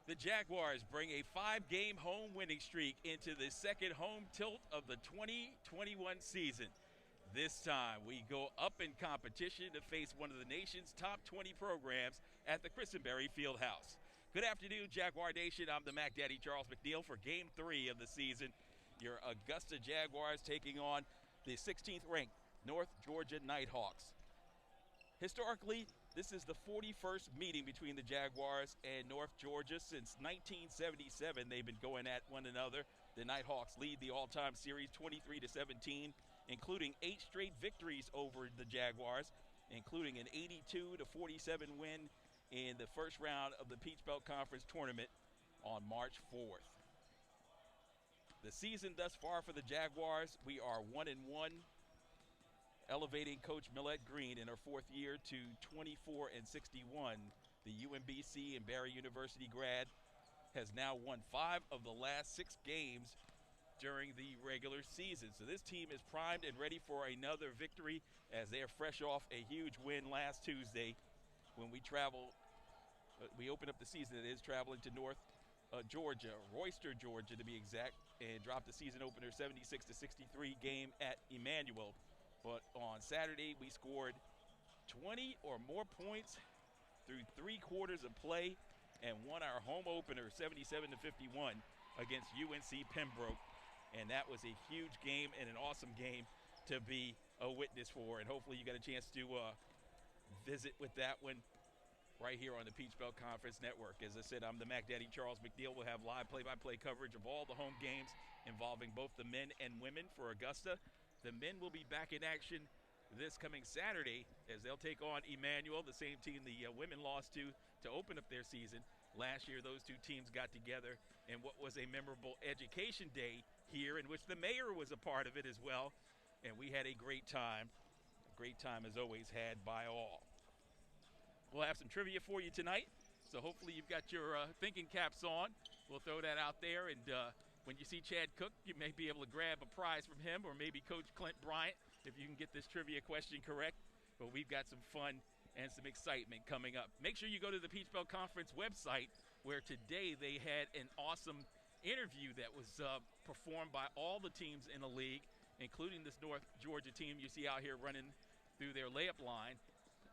The Jaguars bring a 5-game home winning streak into the second home tilt of the 2021 season. This time, we go up in competition to face one of the nation's top 20 programs at the Christenberry Fieldhouse. Good afternoon, Jaguar Nation. I'm the Mac Daddy Charles McNeil for Game 3 of the season. Your Augusta Jaguars taking on the 16th ranked North Georgia Nighthawks. Historically, this is the 41st meeting between the Jaguars and North Georgia. Since 1977, they've been going at one another. The Nighthawks lead the all-time series 23-17, including 8 straight victories over the Jaguars, including an 82-47 win in the first round of the Peach Belt Conference tournament on March 4th. The season thus far for the Jaguars, we are 1-1. Elevating Coach Millette Green in her 4th year to 24-61. The UMBC and Barry University grad has now won 5 of the last 6 games during the regular season. So this team is primed and ready for another victory as they are fresh off a huge win last Tuesday when we opened up the season. It is traveling to North Georgia, Royster, Georgia to be exact, and dropped the season opener 76-63 game at Emmanuel. But on Saturday, we scored 20 or more points through 3 quarters of play and won our home opener 77-51 against UNC Pembroke. And that was a huge game and an awesome game to be a witness for. And hopefully you got a chance to visit with that one right here on the Peach Belt Conference Network. As I said, I'm the Mac Daddy Charles McNeil. We'll have live play-by-play coverage of all the home games involving both the men and women for Augusta. The men will be back in action this coming Saturday as they'll take on Emmanuel, the same team the women lost to open up their season. Last year, those two teams got together in what was a memorable education day here in which the mayor was a part of it as well. And we had a great time as always had by all. We'll have some trivia for you tonight, so hopefully you've got your thinking caps on. We'll throw that out there, and when you see Chad Cook, you may be able to grab a prize from him, or maybe Coach Clint Bryant if you can get this trivia question correct. But we've got some fun and some excitement coming up. Make sure you go to the Peach Belt Conference website, where today they had an awesome interview that was performed by all the teams in the league, including this North Georgia team you see out here running through their layup line.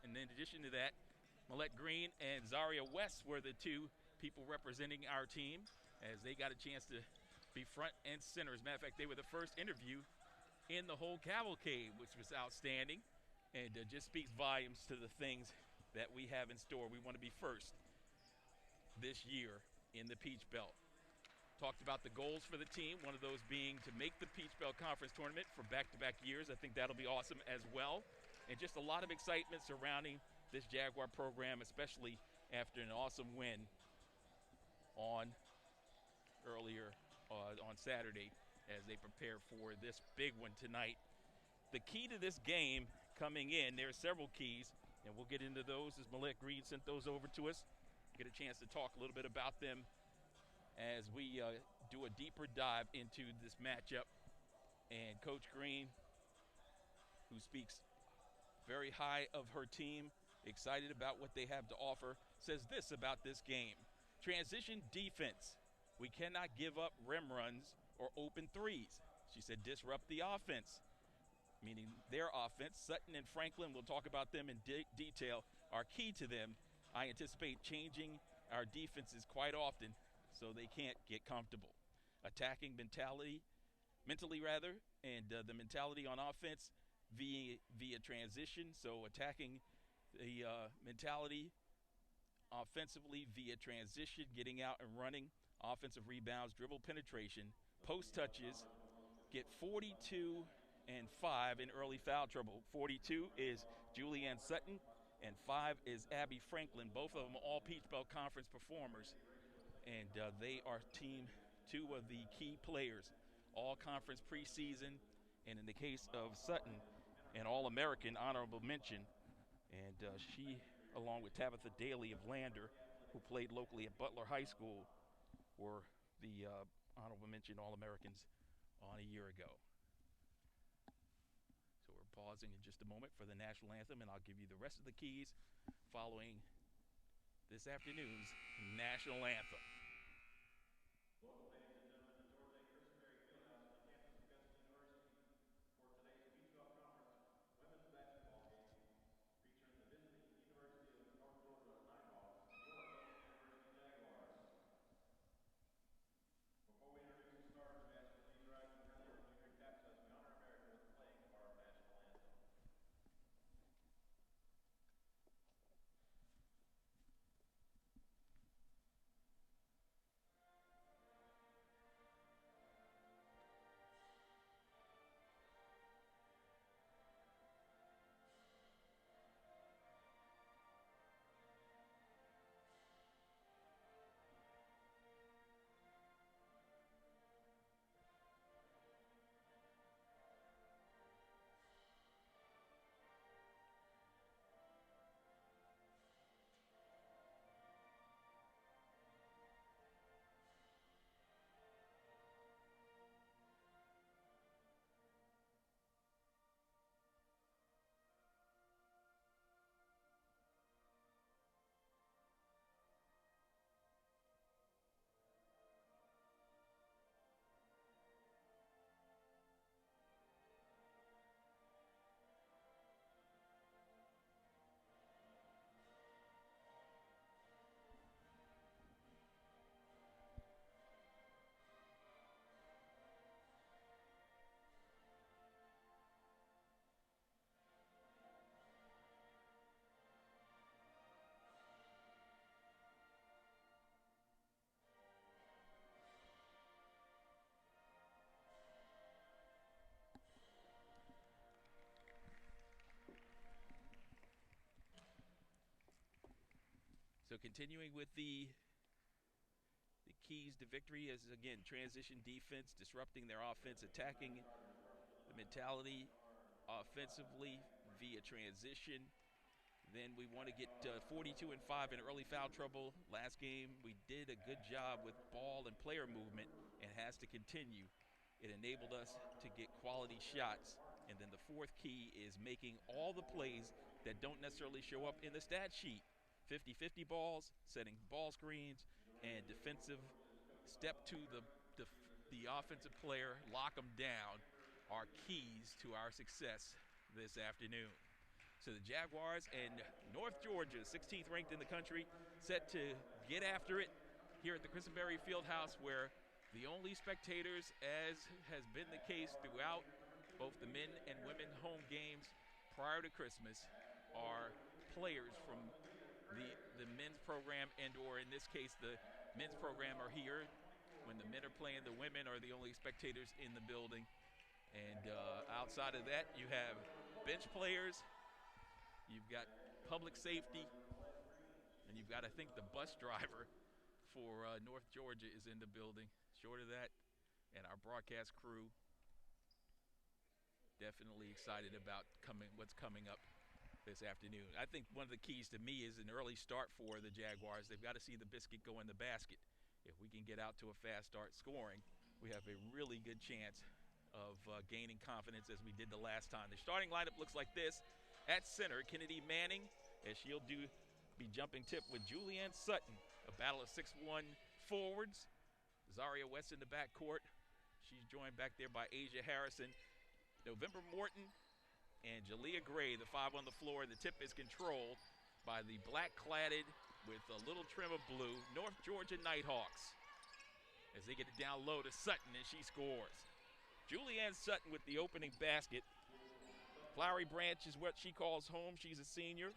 And in addition to that, Millette Green and Zaria West were the 2 people representing our team as they got a chance to be front and center. As a matter of fact, they were the first interview in the whole cavalcade, which was outstanding, and just speaks volumes to the things that we have in store. We want to be first this year in the Peach Belt. Talked about the goals for the team, one of those being to make the Peach Belt Conference tournament for back-to-back years. I think that'll be awesome as well. And just a lot of excitement surrounding this Jaguar program, especially after an awesome win on Saturday as they prepare for this big one tonight. The key to this game coming in, there are several keys, and we'll get into those as Millette Green sent those over to us. Get a chance to talk a little bit about them as we do a deeper dive into this matchup. And Coach Green, who speaks very high of her team, excited about what they have to offer, says this about this game. Transition defense. We cannot give up rim runs or open threes. She said disrupt the offense, meaning their offense. Sutton and Franklin, we'll talk about them in detail, are key to them. I anticipate changing our defenses quite often so they can't get comfortable. Attacking mentally, and the mentality on offense via transition. So attacking the mentality offensively via transition, getting out and running, offensive rebounds, dribble penetration, post touches, get 42 and 5 in early foul trouble. 42 is Julianne Sutton, and 5 is Abby Franklin. Both of them all Peach Belt Conference performers, and they are team 2 of the key players, all conference preseason, and in the case of Sutton, an All-American honorable mention. And she, along with Tabitha Daly of Lander, who played locally at Butler High School, were the honorable mention All-Americans on a year ago. So we're pausing in just a moment for the national anthem, and I'll give you the rest of the keys following this afternoon's national anthem. So continuing with the keys to victory is, again, transition defense, disrupting their offense, attacking the mentality offensively via transition. Then we want to get 42-5 in early foul trouble. Last game, we did a good job with ball and player movement, and has to continue. It enabled us to get quality shots. And then the fourth key is making all the plays that don't necessarily show up in the stat sheet. 50-50 balls, setting ball screens, and defensive step to the offensive player, lock them down, are keys to our success this afternoon. So the Jaguars and North Georgia, 16th ranked in the country, set to get after it here at the Christenberry Fieldhouse, where the only spectators, as has been the case throughout both the men and women home games prior to Christmas, are players from the men's program, and or in this case the men's program are here. When the men are playing, the women are the only spectators in the building. And outside of that, you have bench players, you've got public safety, and you've got, I think, the bus driver for North Georgia is in the building. Short of that, and our broadcast crew, definitely excited about what's coming up this afternoon. I think one of the keys to me is an early start for the Jaguars. They've got to see the biscuit go in the basket. If we can get out to a fast start scoring, we have a really good chance of gaining confidence as we did the last time. The starting lineup looks like this. At center, Kennedy Manning, as she'll be jumping tip with Julianne Sutton, a battle of 6'1" forwards. Zaria West in the backcourt. She's joined back there by Asia Harrison. November Morton and Jalea Gray, the 5 on the floor. The tip is controlled by the black-cladded with a little trim of blue North Georgia Nighthawks, as they get it down low to Sutton, and she scores. Julianne Sutton with the opening basket. Flowery Branch is what she calls home. She's a senior.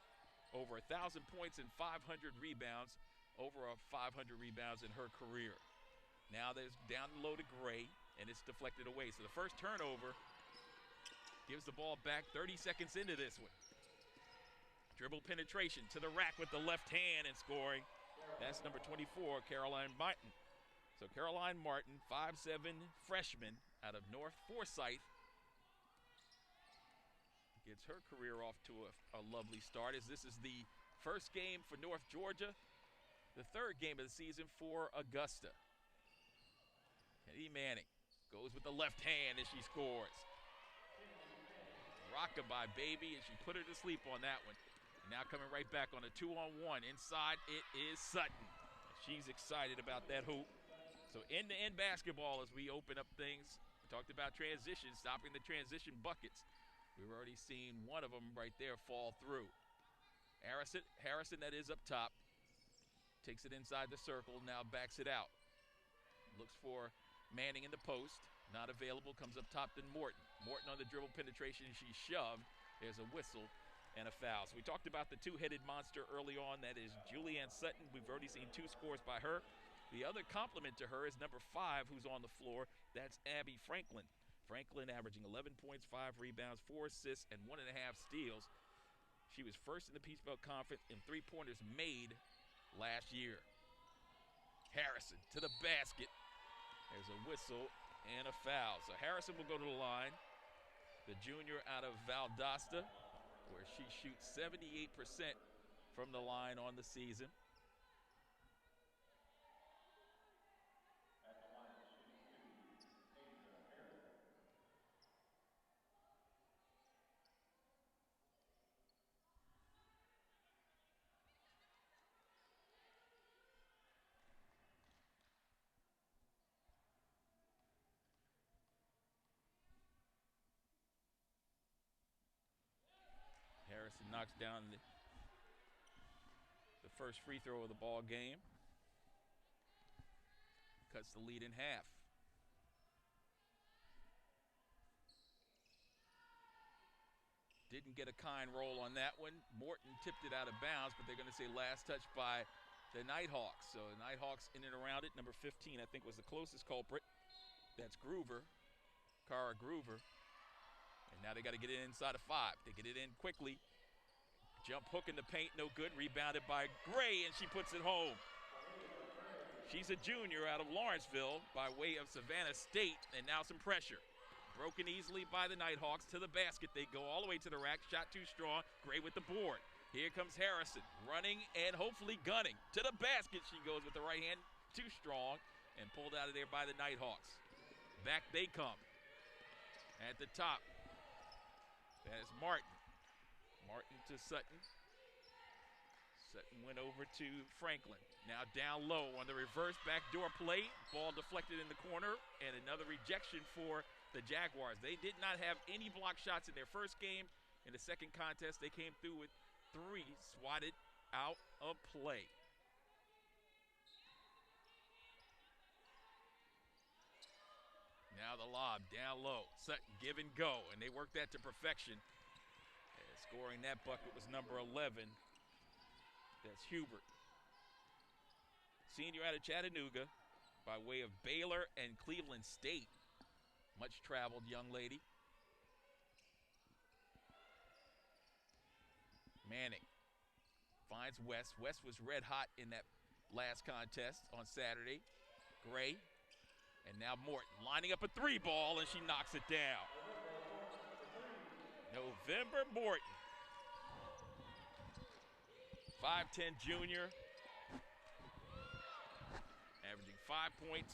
Over 1,000 points and 500 rebounds. Over 500 rebounds in her career. Now there's down low to Gray, and it's deflected away. So the first turnover gives the ball back 30 seconds into this one. Dribble penetration to the rack with the left hand and scoring. That's number 24, Caroline Martin. So Caroline Martin, 5'7" freshman out of North Forsyth, gets her career off to a lovely start, as this is the first game for North Georgia, the third game of the season for Augusta. Kennedy Manning goes with the left hand as she scores. Rockabye baby, and she put her to sleep on that one. Now coming right back on a 2-on-1. Inside it is Sutton. She's excited about that hoop. So end-to-end basketball as we open up things. We talked about transition, stopping the transition buckets. We've already seen one of them right there fall through. Harrison, that is up top, takes it inside the circle, now backs it out. Looks for Manning in the post. Not available, comes up top to Morton. Morton on the dribble penetration, she's shoved. There's a whistle and a foul. So we talked about the two-headed monster early on. That is Julianne Sutton. We've already seen 2 scores by her. The other complement to her is number 5, who's on the floor. That's Abby Franklin. Franklin averaging 11 points, 5 rebounds, 4 assists, and 1.5 steals. She was first in the Peach Belt Conference in 3-pointers made last year. Harrison to the basket. There's a whistle and a foul. So Harrison will go to the line. The junior out of Valdosta, where she shoots 78% from the line on the season. Harrison knocks down the first free throw of the ball game. Cuts the lead in half. Didn't get a kind roll on that one. Morton tipped it out of bounds, but they're going to say last touch by the Nighthawks. So the Nighthawks in and around it. Number 15, I think, was the closest culprit. That's Groover, Cara Groover. And now they got to get it inside of 5. They get it in quickly. Jump hook in the paint, no good. Rebounded by Gray, and she puts it home. She's a junior out of Lawrenceville by way of Savannah State, and now some pressure. Broken easily by the Nighthawks. To the basket they go, all the way to the rack. Shot too strong. Gray with the board. Here comes Harrison, running and hopefully gunning. To the basket she goes with the right hand, too strong, and pulled out of there by the Nighthawks. Back they come. At the top, that is Martin. Martin to Sutton. Sutton went over to Franklin. Now down low on the reverse backdoor play. Ball deflected in the corner, and another rejection for the Jaguars. They did not have any block shots in their first game. In the second contest, they came through with 3 swatted out of play. Now the lob down low. Sutton give and go, and they work that to perfection. And scoring that bucket was number 11. That's Hubert. Senior out of Chattanooga by way of Baylor and Cleveland State. Much traveled young lady. Manning finds West. West was red hot in that last contest on Saturday. Gray, and now Morton lining up a 3-ball, and she knocks it down. November Morton, 5'10" junior, averaging 5 points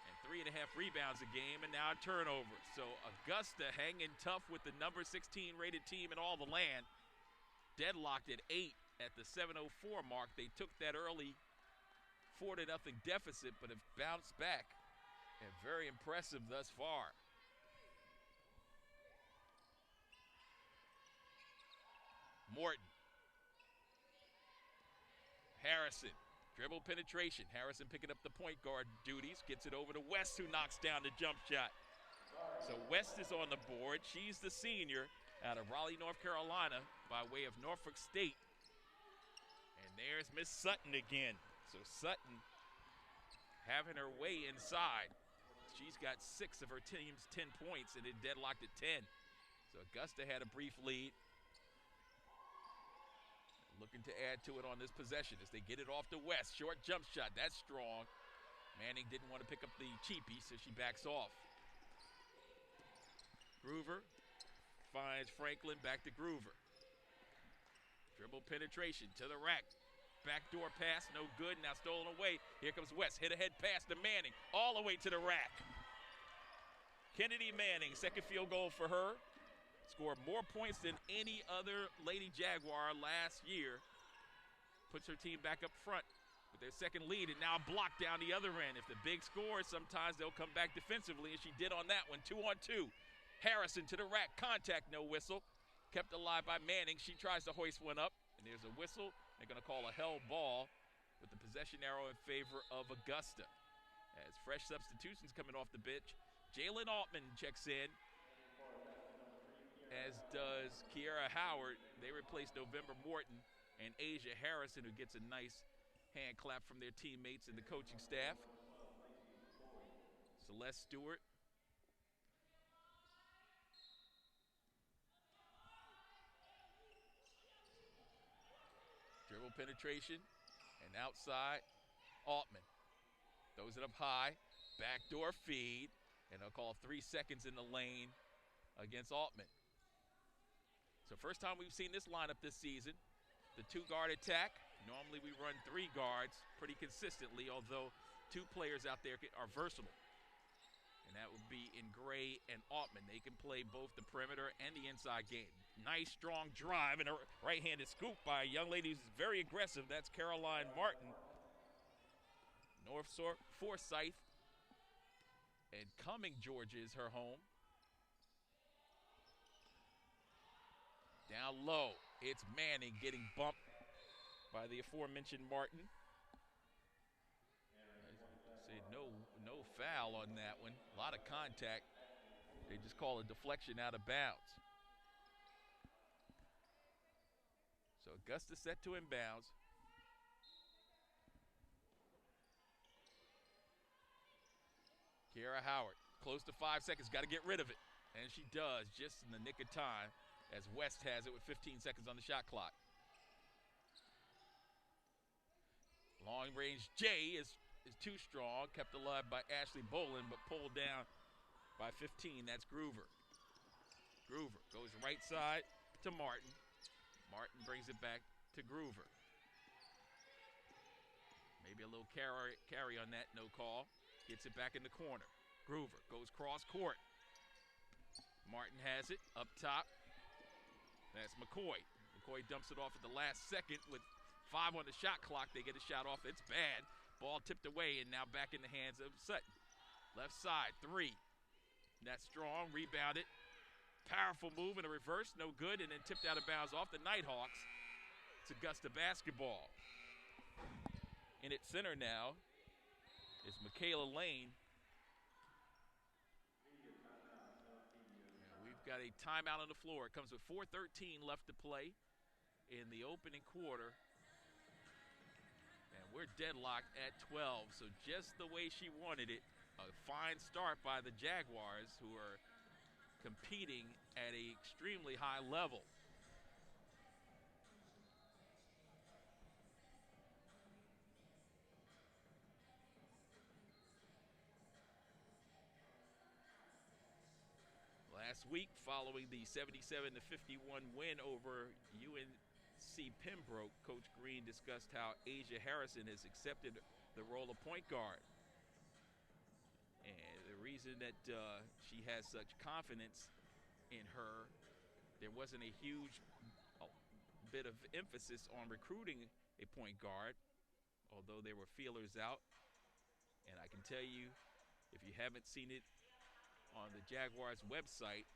and 3.5 rebounds a game, and now a turnover. So Augusta hanging tough with the number 16 rated team in all the land. Deadlocked at 8 at the 7:04 mark. They took that early 4-0 deficit, but have bounced back, and very impressive thus far. Morton. Harrison, dribble penetration. Harrison picking up the point guard duties, gets it over to West, who knocks down the jump shot. So West is on the board. She's the senior out of Raleigh, North Carolina, by way of Norfolk State. And there's Miss Sutton again. So Sutton having her way inside. She's got 6 of her team's 10 points, and it deadlocked at 10. So Augusta had a brief lead. Looking to add to it on this possession as they get it off to West. Short jump shot, that's strong. Manning didn't want to pick up the cheapie, so she backs off. Groover finds Franklin, back to Groover. Dribble penetration to the rack. Backdoor pass, no good, now stolen away. Here comes West, hit ahead pass to Manning, all the way to the rack. Kennedy Manning, second field goal for her. Scored more points than any other Lady Jaguar last year. Puts her team back up front with their second lead, and now a block down the other end. If the big scores, sometimes they'll come back defensively, and she did on that one. 2-on-2. Harrison to the rack, contact, no whistle. Kept alive by Manning. She tries to hoist one up, and there's a whistle. They're going to call a held ball with the possession arrow in favor of Augusta. As fresh substitutions coming off the bench, Jalen Altman checks in, as does Kiara Howard. They replaced November Morton and Asia Harrison, who gets a nice hand clap from their teammates and the coaching staff. Celeste Stewart. Dribble penetration, and outside, Altman throws it up high, backdoor feed, and they'll call 3 seconds in the lane against Altman. So first time we've seen this lineup this season, the 2-guard attack. Normally we run 3 guards pretty consistently, although 2 players out there are versatile. And that would be in Gray and Altman. They can play both the perimeter and the inside game. Nice, strong drive, and a right-handed scoop by a young lady who's very aggressive. That's Caroline Martin. North Forsyth and Cumming, Georgia is her home. Down low, it's Manning getting bumped by the aforementioned Martin. Say no foul on that one. A lot of contact. They just call a deflection out of bounds. So Augusta set to inbounds. Kiara Howard, close to 5 seconds, got to get rid of it. And she does, just in the nick of time. as West has it with 15 seconds on the shot clock. Long range J is too strong, kept alive by Ashley Bolin, but pulled down by 15. That's Groover. Groover goes right side to Martin. Martin brings it back to Groover. Maybe a little carry on that, no call. Gets it back in the corner. Groover goes cross court. Martin has it up top. That's McCoy. McCoy dumps it off at the last second with 5 on the shot clock. They get a shot off. It's bad. Ball tipped away and now back in the hands of Sutton. Left side, 3. That's strong, rebounded. Powerful move in a reverse, no good, and then tipped out of bounds off the Nighthawks. It's Augusta basketball. In its center now is Michaela Lane. And we've got a timeout on the floor. It comes with 4:13 left to play in the opening quarter. And we're deadlocked at 12, so just the way she wanted it. A fine start by the Jaguars, who are competing at an extremely high level. Last week, following the 77-51 win over UNC Pembroke, Coach Green discussed how Asia Harrison has accepted the role of point guard. And the reason that she has such confidence in her, there wasn't a huge bit of emphasis on recruiting a point guard, although there were feelers out. And I can tell you, if you haven't seen it on the Jaguars website,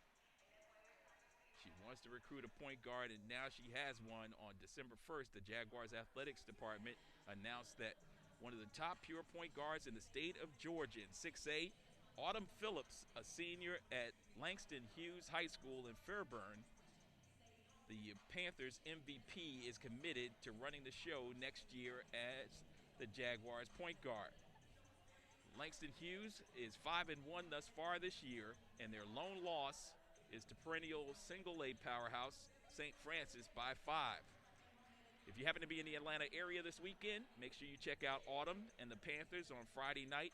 she wants to recruit a point guard, and now she has one. On December 1st, the Jaguars athletics department announced that one of the top pure point guards in the state of Georgia in 6A, Autumn Phillips, a senior at Langston Hughes High School in Fairburn, the Panthers MVP, is committed to running the show next year as the Jaguars point guard. Langston Hughes is 5-1 thus far this year, and their lone loss is to perennial single-A powerhouse St. Francis by 5. If you happen to be in the Atlanta area this weekend, make sure you check out Autumn and the Panthers on Friday night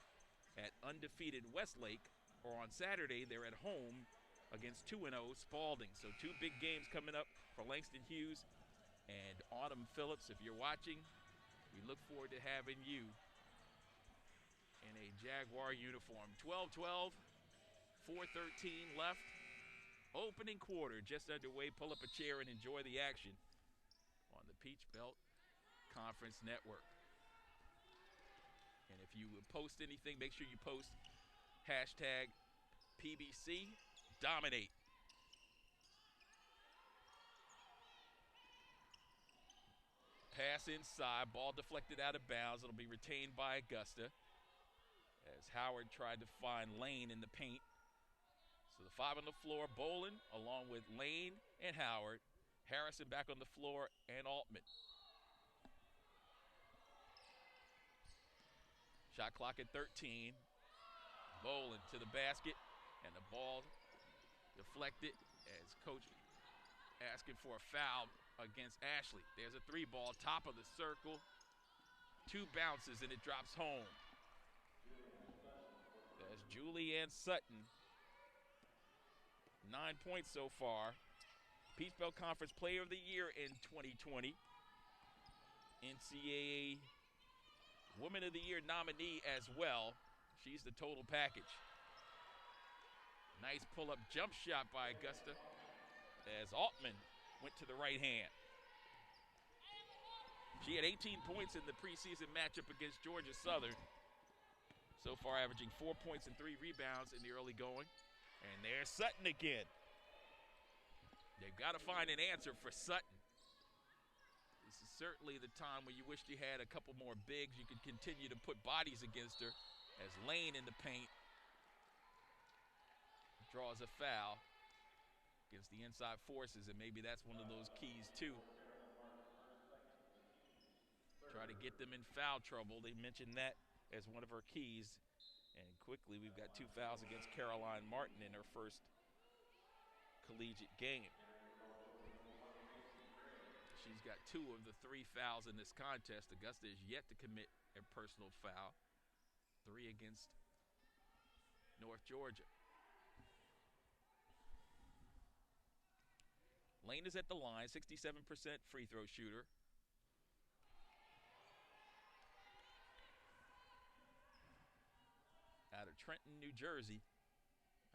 at undefeated Westlake, or on Saturday they're at home against 2-0 Spalding. So 2 big games coming up for Langston Hughes and Autumn Phillips. If you're watching, we look forward to having you in a Jaguar uniform. 12-12, 4:13 left. Opening quarter just underway. Pull up a chair and enjoy the action on the Peach Belt Conference Network. And if you would post anything, make sure you post hashtag PBC Dominate. Pass inside, ball deflected out of bounds. It'll be retained by Augusta as Howard tried to find Lane in the paint. So the 5 on the floor, Bolin along with Lane and Howard. Harrison back on the floor and Altman. Shot clock at 13. Bolin to the basket, and the ball deflected as coach asking for a foul against Ashley. There's a 3-ball, top of the circle. 2 bounces and it drops home. That's Julianne Sutton. 9 points so far. Peach Belt Conference Player of the Year in 2020. NCAA Woman of the Year nominee as well. She's the total package. Nice pull-up jump shot by Augusta as Altman went to the right hand. She had 18 points in the preseason matchup against Georgia Southern. So far averaging 4 points and 3 rebounds in the early going. And there's Sutton again. They've got to find an answer for Sutton. This is certainly the time when you wish you had a couple more bigs. You could continue to put bodies against her as Lane in the paint draws a foul against the inside forces, and maybe that's one of those keys too. Try to get them in foul trouble. They mentioned that as one of her keys. And quickly, we've got 2 fouls against Caroline Martin in her first collegiate game. She's got 2 of the 3 fouls in this contest. Augusta is yet to commit a personal foul. 3 against North Georgia. Lane is at the line, 67% free throw shooter. Out of Trenton, New Jersey.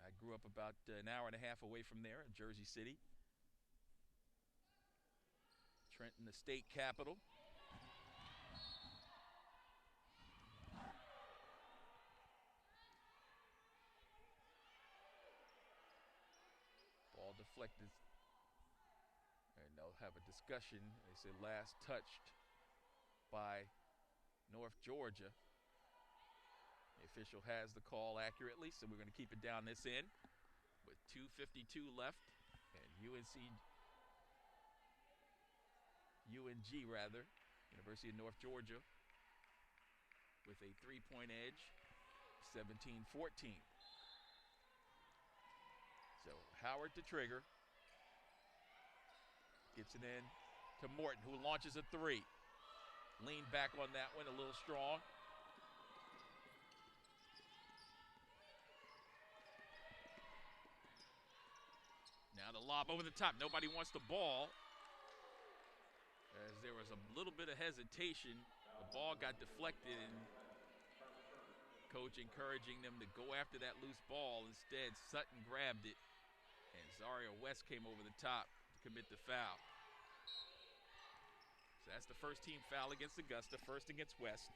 I grew up about an hour and a half away from there in Jersey City. Trenton, the state capital. Ball deflected. And they'll have a discussion. They said last touched by North Georgia. The official has the call accurately, so we're going to keep it down this end with 2:52 left. And UNG rather, University of North Georgia with a 3-point edge, 17-14. So Howard to trigger. Gets it in to Morton, who launches a 3. Leaned back on that one, a little strong. Now the lob over the top. Nobody wants the ball. As there was a little bit of hesitation, the ball got deflected, and coach encouraging them to go after that loose ball. Instead, Sutton grabbed it, and Zaria West came over the top to commit the foul. So that's the first team foul against Augusta, first against West.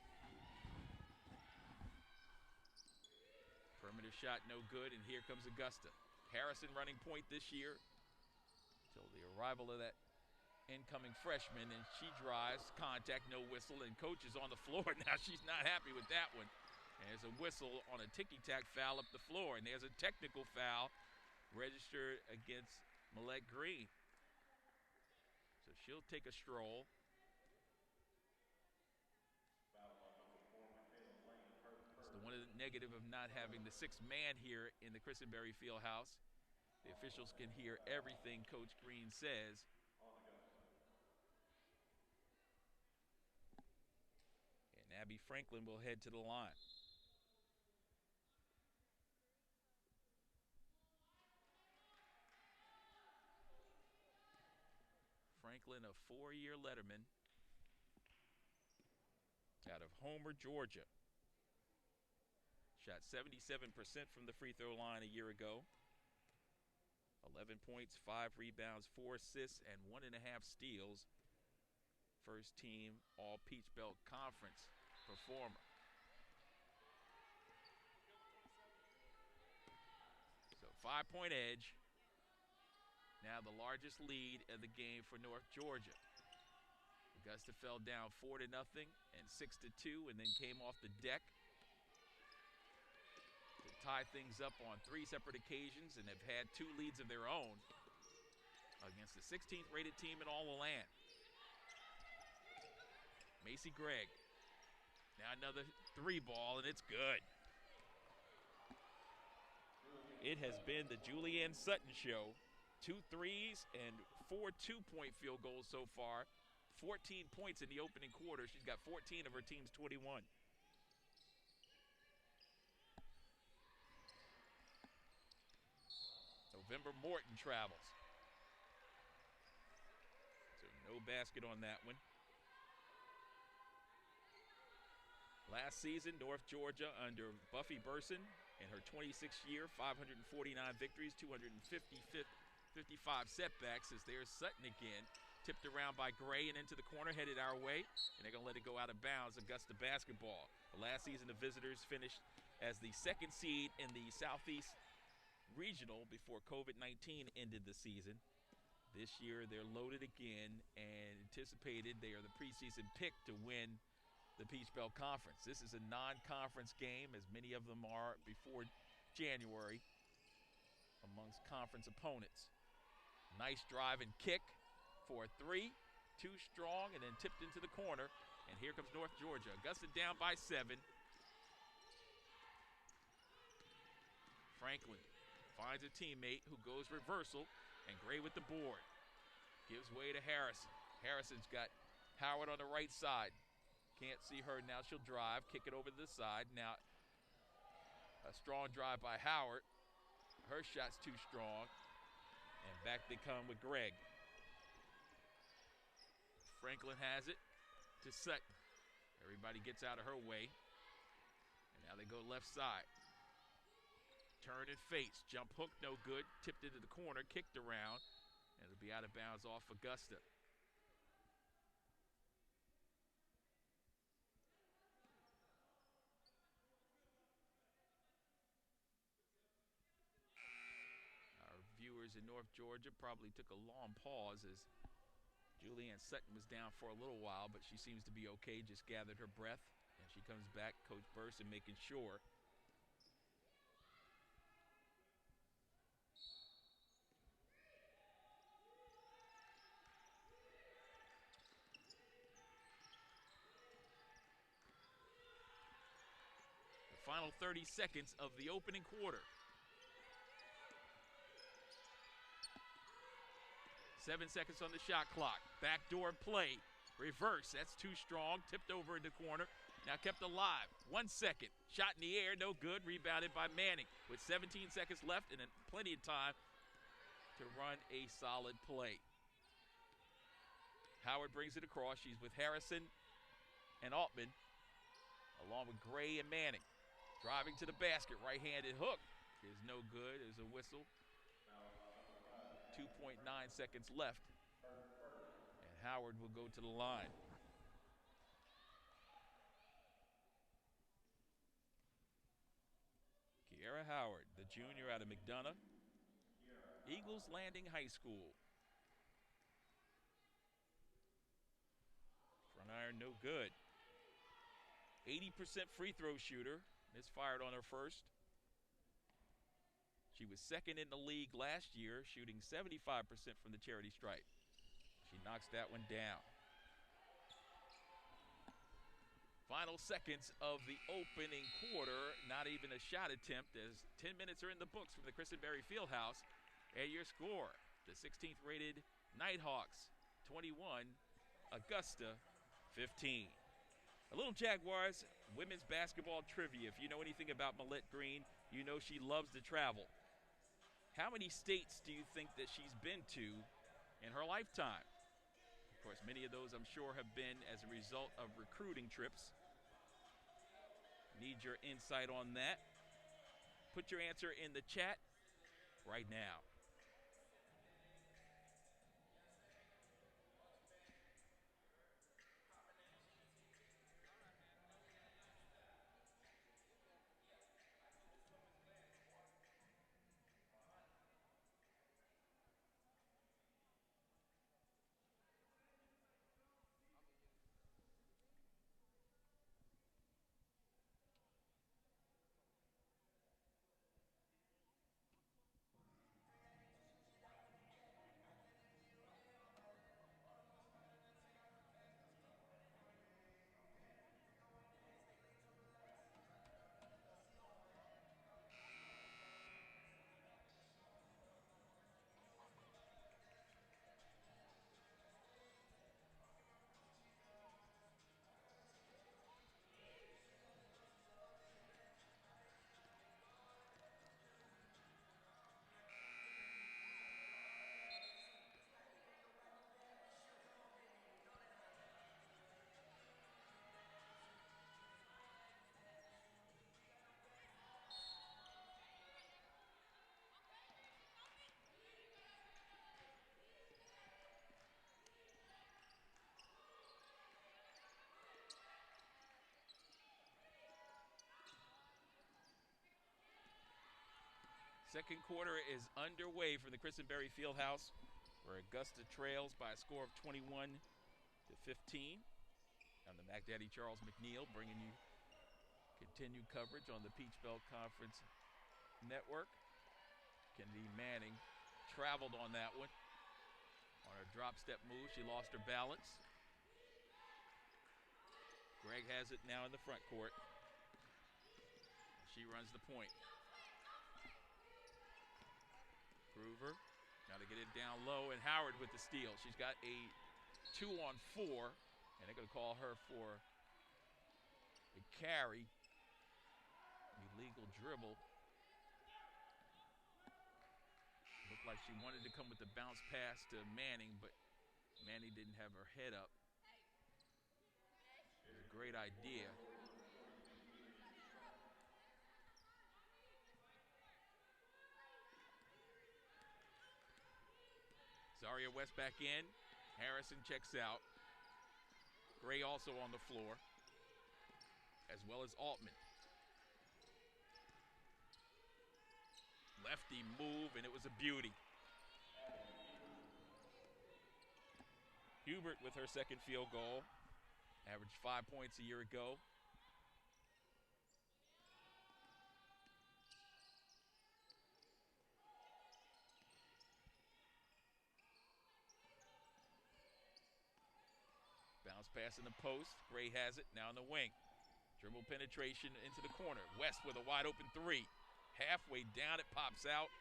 Perimeter shot no good, and here comes Augusta. Harrison running point this year till the arrival of that incoming freshman, and she drives, contact, no whistle, and coach is on the floor. Now she's not happy with that one. And there's a whistle on a ticky-tack foul up the floor, and there's a technical foul registered against Millette Green. So she'll take a stroll. It's the one of the negative of not having the 6th man here in the Christenberry Fieldhouse. The officials can hear everything Coach Green says. And Abby Franklin will head to the line. Franklin, a 4-year letterman out of Homer, Georgia. Shot 77% from the free throw line a year ago. 11 points, 5 rebounds, 4 assists, and 1.5 steals. First team All Peach Belt Conference performer. So 5-point edge. Now the largest lead of the game for North Georgia. Augusta fell down 4-0 and 6-2, and then came off the deck to tie things up on 3 separate occasions, and have had 2 leads of their own against the 16th rated team in all the land. Macy Gregg. Now another 3 ball, and it's good. It has been the Julianne Sutton show. 2 threes and 4 2-point field goals so far. 14 points in the opening quarter. She's got 14 of her team's 21. November Morton travels. So no basket on that one. Last season, North Georgia under Buffy Berson in her 26th year, 549 victories, 255 setbacks. As there's Sutton again, tipped around by Gray and into the corner, headed our way, and they're going to let it go out of bounds. Augusta basketball. The last season, the visitors finished as the 2nd seed in the Southeast Regional before COVID-19 ended the season. This year, they're loaded again and anticipated they are the preseason pick to win the Peach Belt Conference. This is a non-conference game, as many of them are before January amongst conference opponents. Nice drive and kick for a 3. Too strong, and then tipped into the corner. And here comes North Georgia. Augusta down by 7. Franklin finds a teammate who goes reversal, and Gray with the board. Gives way to Harrison. Harrison's got Howard on the right side. Can't see her now. She'll drive, kick it over to the side. Now a strong drive by Howard. Her shot's too strong. And back they come with Greg. Franklin has it to Sutton. Everybody gets out of her way. And now they go left side. Turn and face. Jump hook, no good. Tipped into the corner, kicked around. And it'll be out of bounds off Augusta. Our viewers in North Georgia probably took a long pause as Julianne Sutton was down for a little while, but she seems to be okay, just gathered her breath. And she comes back, Coach Berson making sure. Final 30 seconds of the opening quarter. 7 seconds on the shot clock. Backdoor play. Reverse. That's too strong. Tipped over in the corner. Now kept alive. 1 second. Shot in the air. No good. Rebounded by Manning with 17 seconds left and plenty of time to run a solid play. Howard brings it across. She's with Harrison and Altman, along with Gray and Manning. Driving to the basket, right-handed hook is no good. There's a whistle. 2.9 seconds left. And Howard will go to the line. Kiara Howard, the junior out of McDonough. Eagles Landing High School. Front iron, no good. 80% free throw shooter. It's fired on her first. She was second in the league last year, shooting 75% from the charity stripe. She knocks that one down. Final seconds of the opening quarter. Not even a shot attempt as 10 minutes are in the books from the Christenberry Fieldhouse. And your score, the 16th rated Nighthawks 21, Augusta 15. A little Jaguars women's basketball trivia. If you know anything about Millette Green, you know she loves to travel. How many states do you think that she's been to in her lifetime? Of course, many of those I'm sure have been as a result of recruiting trips. Need your insight on that. Put your answer in the chat right now. Second quarter is underway for the Christenberry Fieldhouse, where Augusta trails by a score of 21-15. I'm the Mac Daddy Charles McNeil, bringing you continued coverage on the Peach Belt Conference Network. Kennedy Manning traveled on that one. On her drop step move, she lost her balance. Greg has it now in the front court. She runs the point. Groover, now to get it down low, and Howard with the steal. She's got a 2-on-4, and they're going to call her for a carry. Illegal dribble. Looked like she wanted to come with the bounce pass to Manning, but Manning didn't have her head up. It was a great idea. Zaria West back in. Harrison checks out. Gray also on the floor, as well as Altman. Lefty move, and it was a beauty. Hubert with her second field goal. Averaged 5 points a year ago. Bounce pass in the post. Gray has it, now in the wing. Dribble penetration into the corner. West with a wide open three. Halfway down, it pops out.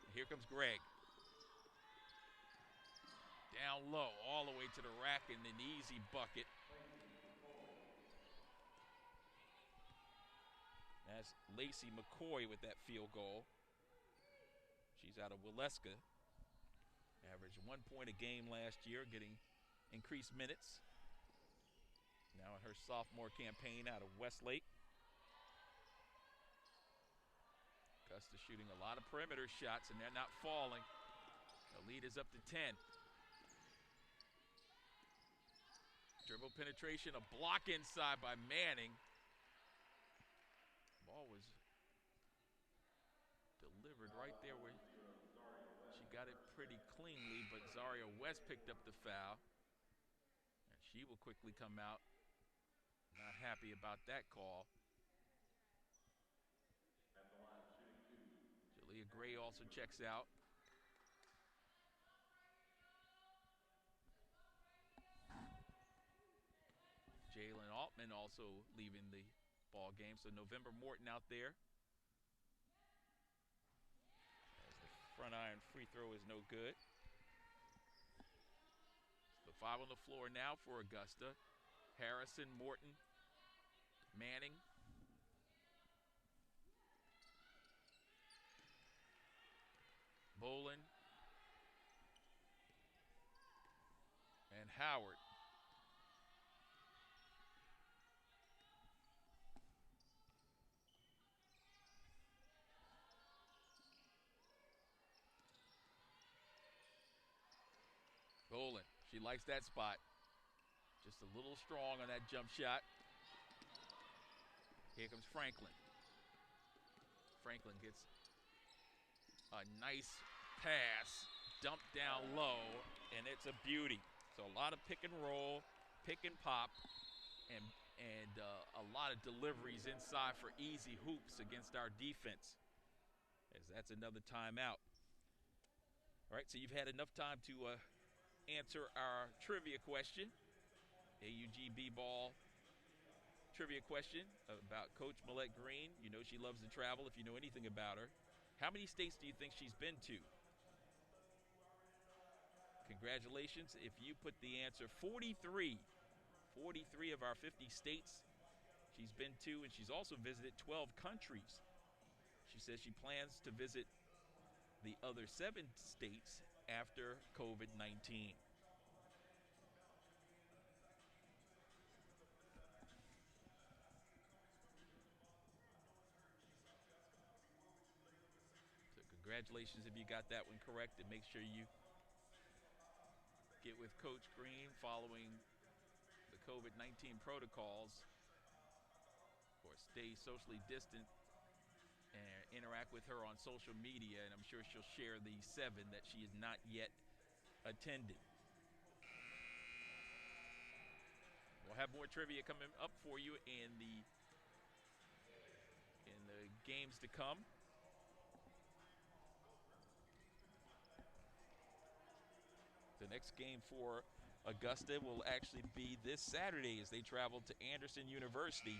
And here comes Greg. Down low, all the way to the rack, and an easy bucket. That's Lacey McCoy with that field goal. She's out of Waleska. Averaged 1 point a game last year, getting increased minutes. Now in her sophomore campaign out of Westlake. Augusta shooting a lot of perimeter shots, and they're not falling. The lead is up to 10. Dribble penetration, a block inside by Manning. Ball was delivered right there where she got it pretty cleanly, but Zaria West picked up the foul. And she will quickly come out. Not happy about that call. Jalea Gray also checks out. Jalen Altman also leaving the ball game. So November Morton out there. As the front iron free throw is no good. The 5 on the floor now for Augusta. Harrison, Morton, Manning. Bolin. And Howard. Bolin, she likes that spot. Just a little strong on that jump shot. Here comes Franklin. Franklin gets a nice pass, dumped down low, and it's a beauty. So a lot of pick and roll, pick and pop, and a lot of deliveries inside for easy hoops against our defense. As that's another timeout. All right, so you've had enough time to answer our trivia question. AUGB ball trivia question about Coach Millette Green. You know she loves to travel if you know anything about her. How many states do you think she's been to? Congratulations if you put the answer 43. 43 of our 50 states she's been to, and she's also visited 12 countries. She says she plans to visit the other 7 states after COVID-19. So congratulations if you got that one correct, and make sure you get with Coach Green following the COVID-19 protocols. Of course, stay socially distant and interact with her on social media, and I'm sure she'll share the 7 that she has not yet attended. We'll have more trivia coming up for you in the games to come. The next game for Augusta will actually be this Saturday as they travel to Anderson University,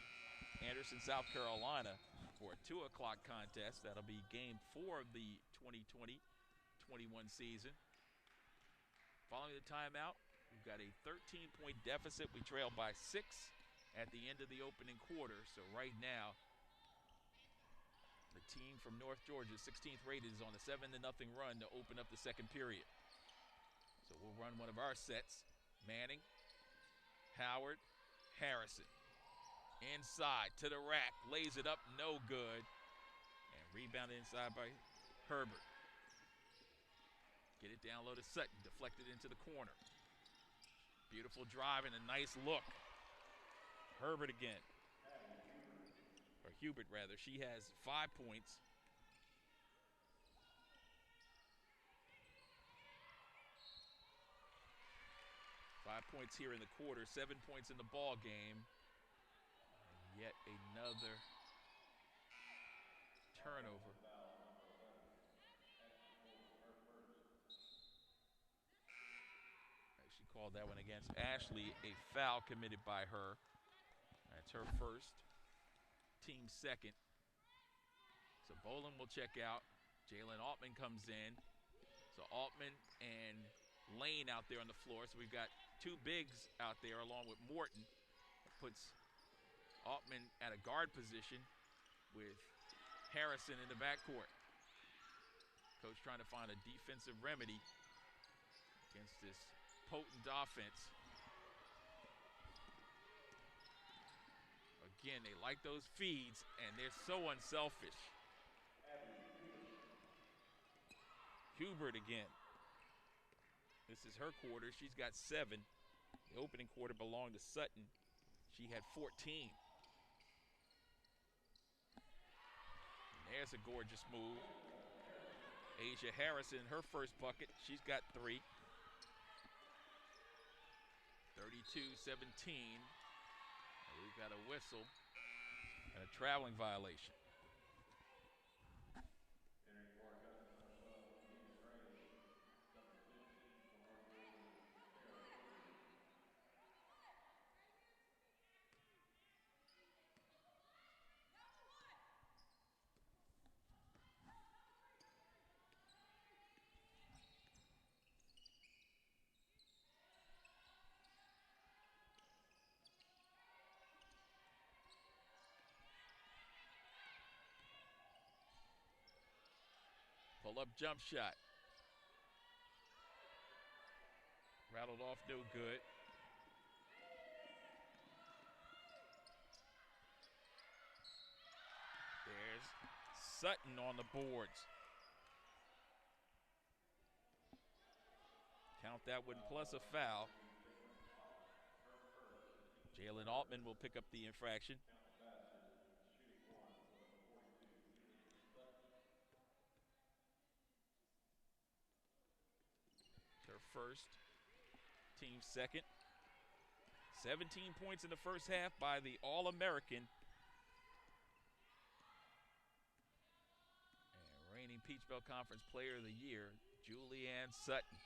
Anderson, South Carolina, for a 2 o'clock contest. That'll be game 4 of the 2020-21 season. Following the timeout, we've got a 13-point deficit. We trail by 6 at the end of the opening quarter. So right now, the team from North Georgia, 16th rated, is on a 7-0 run to open up the second period. So we'll run one of our sets. Manning, Howard, Harrison. Inside to the rack, lays it up, no good. And rebounded inside by Herbert. Get it down low to Sutton, deflected into the corner. Beautiful drive and a nice look. Herbert again. Or Hubert, rather. She has 5 points. Points here in the quarter, 7 points in the ball game. And yet another turnover. She called that one against Ashley, a foul committed by her. That's her first, team second. So Boland will check out. Jalen Altman comes in. So Altman and Lane out there on the floor. So we've got 2 bigs out there along with Morton. That puts Altman at a guard position with Harrison in the backcourt. Coach trying to find a defensive remedy against this potent offense. Again, they like those feeds, and they're so unselfish. Hubert again. This is her quarter. She's got 7. The opening quarter belonged to Sutton. She had 14. And there's a gorgeous move. Asia Harrison, her first bucket. She's got 3. 32-17. And we've got a whistle and a traveling violation. Pull-up jump shot. Rattled off, no good. There's Sutton on the boards. Count that one plus a foul. Jalen Altman will pick up the infraction. First, team second. 17 points in the first half by the All-American and reigning Peach Belt Conference Player of the Year, Julianne Sutton.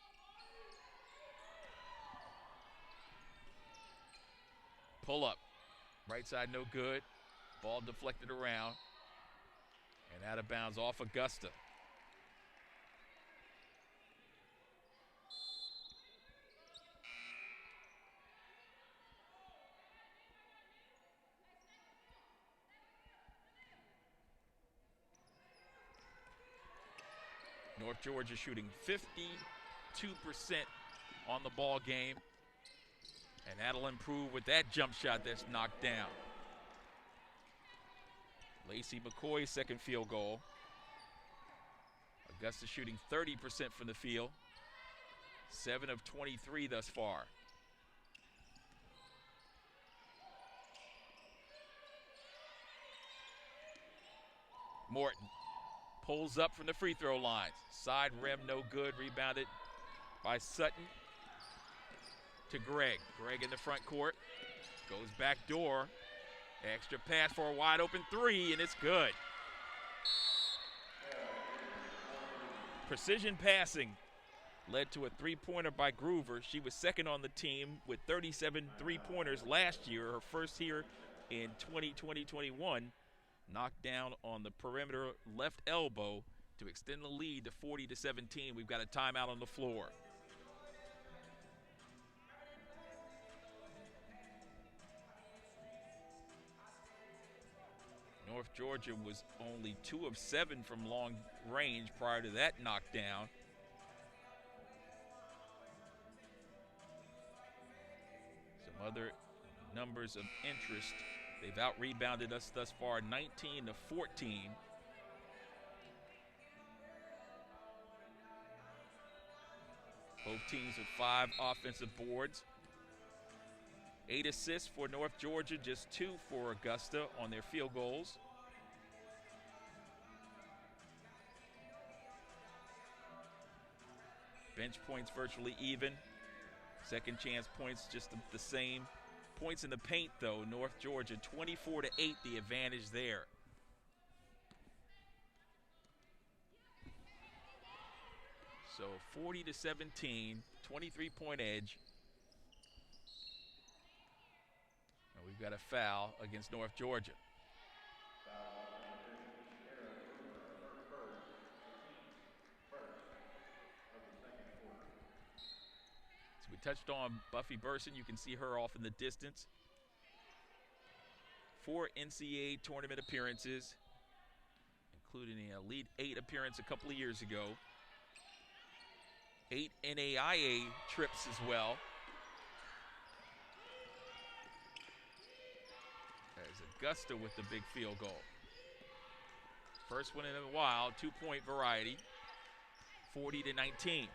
Pull up, right side no good. Ball deflected around and out of bounds off Augusta. North Georgia shooting 52% on the ball game. And that'll improve with that jump shot that's knocked down. Lacey McCoy's second field goal. Augusta shooting 30% from the field. 7 of 23 thus far. Morton pulls up from the free throw lines. Side rim, no good. Rebounded by Sutton to Gregg. Gregg in the front court. Goes back door. Extra pass for a wide open 3, and it's good. Precision passing led to a 3-pointer by Groover. She was second on the team with 37 3-pointers last year. Her first here in 2020-21. Knocked down on the perimeter left elbow to extend the lead to 40-17. We've got a timeout on the floor. Georgia was only 2 of 7 from long range prior to that knockdown. Some other numbers of interest. They've out-rebounded us thus far 19 to 14. Both teams with 5 offensive boards. 8 assists for North Georgia, just 2 for Augusta on their field goals. Bench points virtually even. Second chance points just the same. Points in the paint, though, North Georgia 24 to 8, the advantage there. So 40 to 17, 23-point edge. And we've got a foul against North Georgia. So we touched on Buffy Berson. You can see her off in the distance. 4 NCAA tournament appearances, including an Elite 8 appearance a couple of years ago. 8 NAIA trips as well. There's Augusta with the big field goal. First one in a while, 2-point variety, 40 to 19.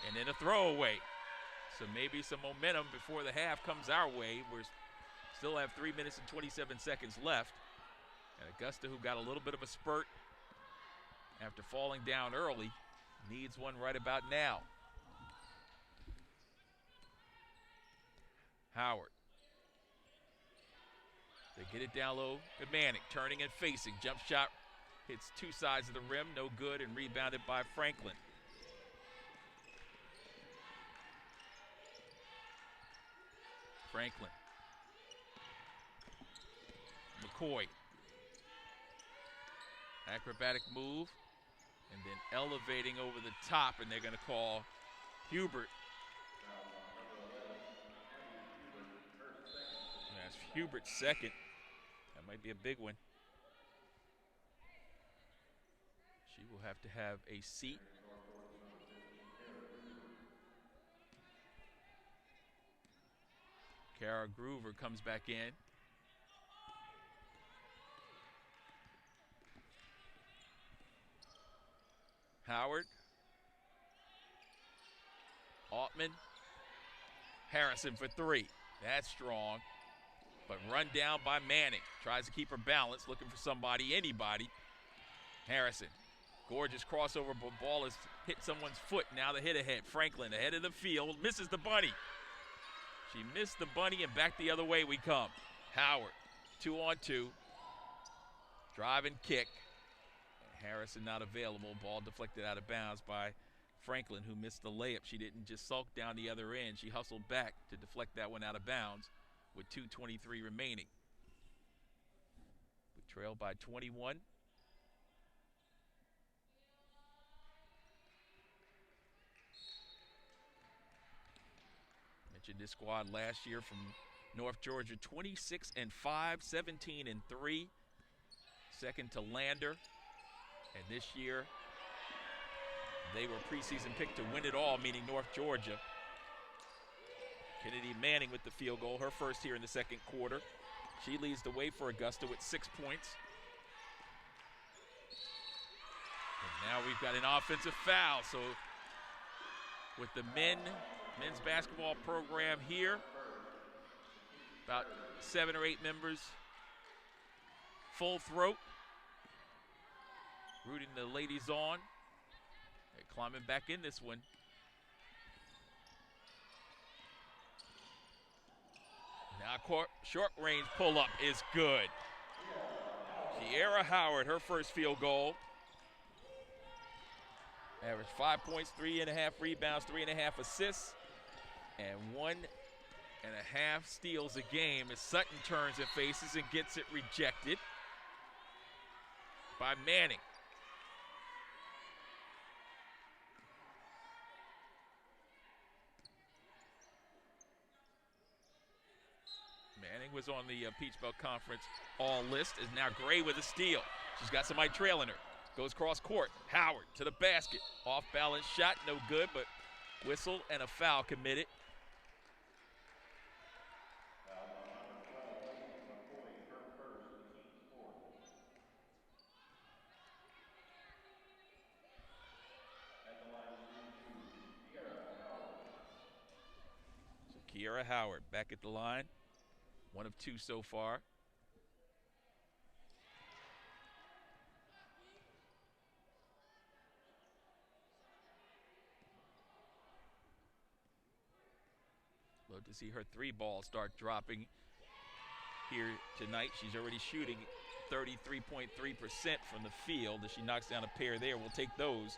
And then a throwaway. So maybe some momentum before the half comes our way. We still have 3 minutes and 27 seconds left. And Augusta, who got a little bit of a spurt after falling down early, needs one right about now. Howard. They get it down low to Manning, turning and facing. Jump shot hits 2 sides of the rim, no good, and rebounded by Franklin. Franklin. McCoy. Acrobatic move, and then elevating over the top, and they're going to call Hubert. That's Hubert's second. That might be a big one. She will have to have a seat. Kiara Groover comes back in. Howard. Altman. Harrison for 3. That's strong. But run down by Manning. Tries to keep her balance, looking for somebody, anybody. Harrison. Gorgeous crossover, but ball has hit someone's foot. Now the hit ahead. Franklin ahead of the field. Misses the bunny. She missed the bunny, and back the other way we come. Howard, 2-on-2. Drive and kick. Harrison not available. Ball deflected out of bounds by Franklin, who missed the layup. She didn't just sulk down the other end. She hustled back to deflect that one out of bounds with 2:23 remaining. We trail by 21. Mentioned this squad last year from North Georgia, 26-5, 17-3. Second to Lander. And this year, they were preseason picked to win it all, meaning North Georgia. Kennedy Manning with the field goal, her first here in the second quarter. She leads the way for Augusta with 6 points. And now we've got an offensive foul. So with the men's basketball program here, about 7 or 8 members, full throat. Rooting the ladies on. They're climbing back in this one. Now short range pull-up is good. Kiara Howard, her first field goal. Average 5 points, 3.5 rebounds, 3.5 assists, and 1.5 steals a game as Sutton turns and faces and gets it rejected by Manning. Manning was on the Peach Belt Conference all list, is now Gray with a steal. She's got somebody trailing her. Goes cross court. Howard to the basket. Off balance shot, no good, but whistle and a foul committed. So Kiara Howard back at the line. 1 of 2 so far. Love to see her 3 ball start dropping here tonight. She's already shooting 33.3% from the field. If she knocks down a pair there, we'll take those.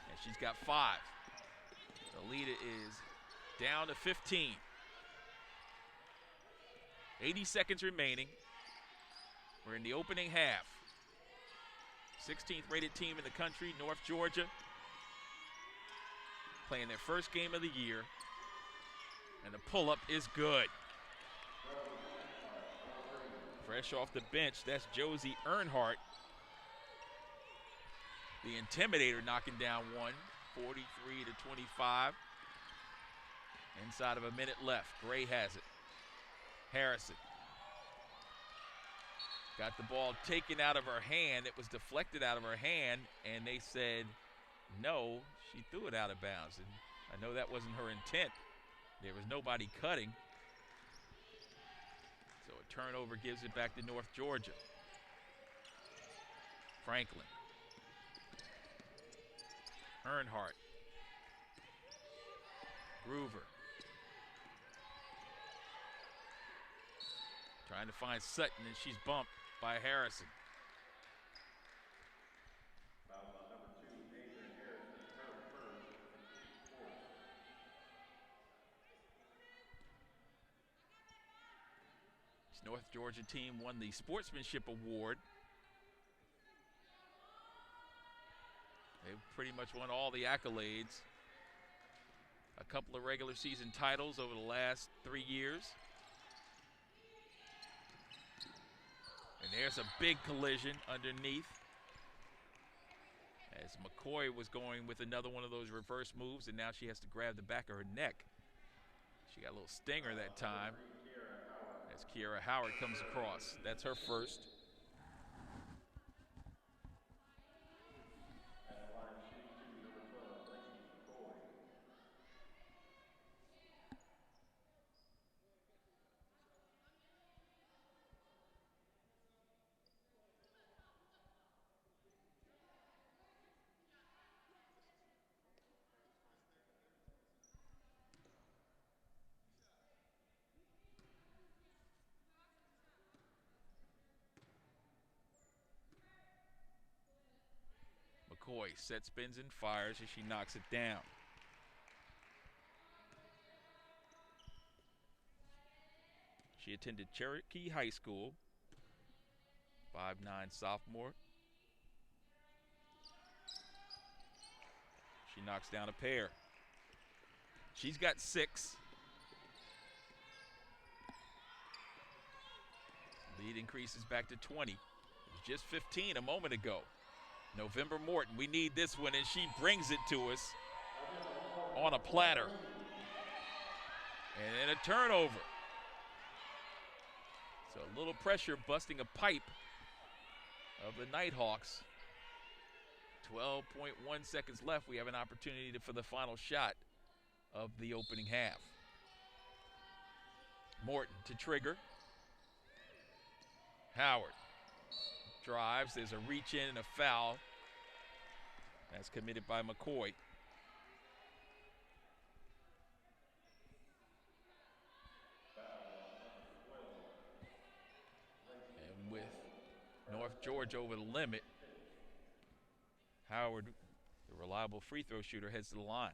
And she's got 5. The lead is down to 15. 80 seconds remaining. We're in the opening half. 16th rated team in the country, North Georgia, playing their first game of the year. And the pull-up is good. Fresh off the bench, that's Josie Earnhardt. The Intimidator knocking down one, 43-25. Inside of a minute left. Gray has it. Harrison got the ball taken out of her hand. It was deflected out of her hand, and they said no, she threw it out of bounds. And I know that wasn't her intent. There was nobody cutting. So a turnover gives it back to North Georgia. Franklin. Earnhardt. Groover. Trying to find Sutton, and she's bumped by Harrison. This North Georgia team won the Sportsmanship Award. They've pretty much won all the accolades. A couple of regular season titles over the last 3 years. And there's a big collision underneath as McCoy was going with another one of those reverse moves, and now she has to grab the back of her neck. She got a little stinger that time as Kiara Howard comes across. That's her first. McCoy set spins and fires as she knocks it down. She attended Cherokee High School, 5'9" sophomore. She knocks down a pair. She's got 6. Lead increases back to 20. It was just 15 a moment ago. November Morton, we need this one, and she brings it to us on a platter. And then a turnover. So a little pressure busting a pipe of the Nighthawks. 12.1 seconds left. We have an opportunity for the final shot of the opening half. Morton to trigger. Howard drives. There's a reach in and a foul. That's committed by McCoy. And with North Georgia over the limit, Howard, the reliable free throw shooter, heads to the line.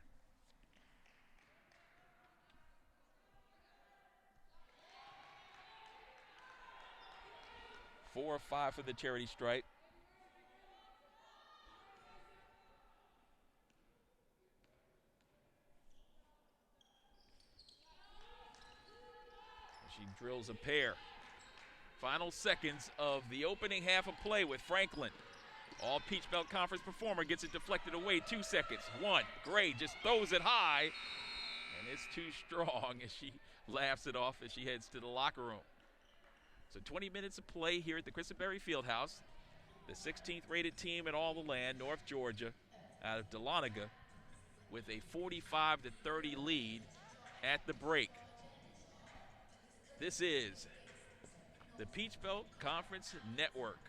Four or 5 for the charity stripe. She drills a pair. Final seconds of the opening half of play with Franklin. All Peach Belt Conference performer gets it deflected away. 2 seconds. 1. Gray just throws it high, and it's too strong as she laughs it off as she heads to the locker room. So 20 minutes of play here at the Christenberry Fieldhouse. The 16th rated team in all the land, North Georgia, out of Dahlonega, with a 45-30 lead at the break. This is the Peach Belt Conference Network.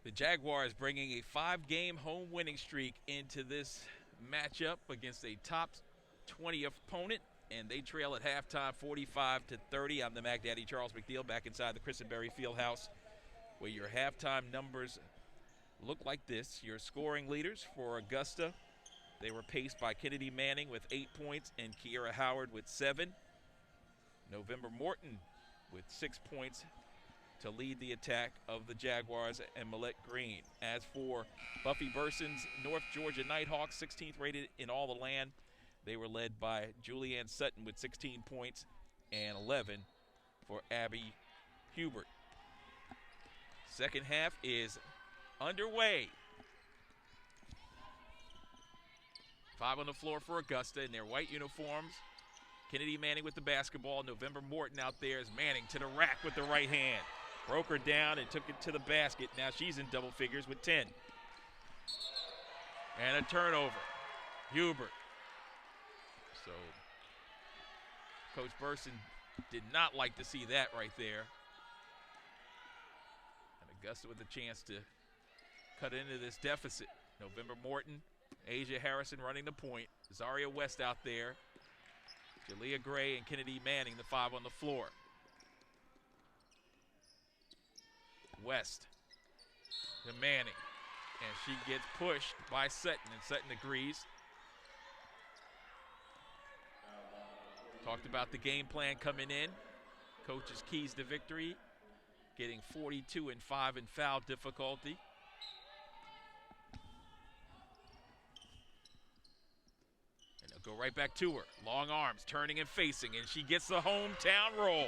The Jaguars bringing a 5-game home winning streak into this matchup against a top 20 opponent, and they trail at halftime 45-30. I'm the Mac Daddy Charles McNeil back inside the Christenberry Fieldhouse, where your halftime numbers look like this. Your scoring leaders for Augusta, they were paced by Kennedy Manning with 8 points and Kiara Howard with 7. November Morton with 6 points to lead the attack of the Jaguars and Millette Green. As for Buffy Berson's North Georgia Nighthawks, 16th rated in all the land, they were led by Julianne Sutton with 16 points and 11 for Abby Hubert. Second half is underway. 5 on the floor for Augusta in their white uniforms. Kennedy Manning with the basketball. November Morton out there as Manning to the rack with the right hand. Broke her down and took it to the basket. Now she's in double figures with 10. And a turnover. Hubert. So Coach Berson did not like to see that right there. And Augusta with a chance to cut into this deficit. November Morton, Asia Harrison running the point. Zaria West out there. Jalea Gray and Kennedy Manning, the 5 on the floor. West to Manning, and she gets pushed by Sutton, and Sutton agrees. Talked about the game plan coming in. Coach's keys to victory, getting 42 and 5 in foul difficulty. And they'll go right back to her. Long arms, turning and facing, and she gets the hometown roll.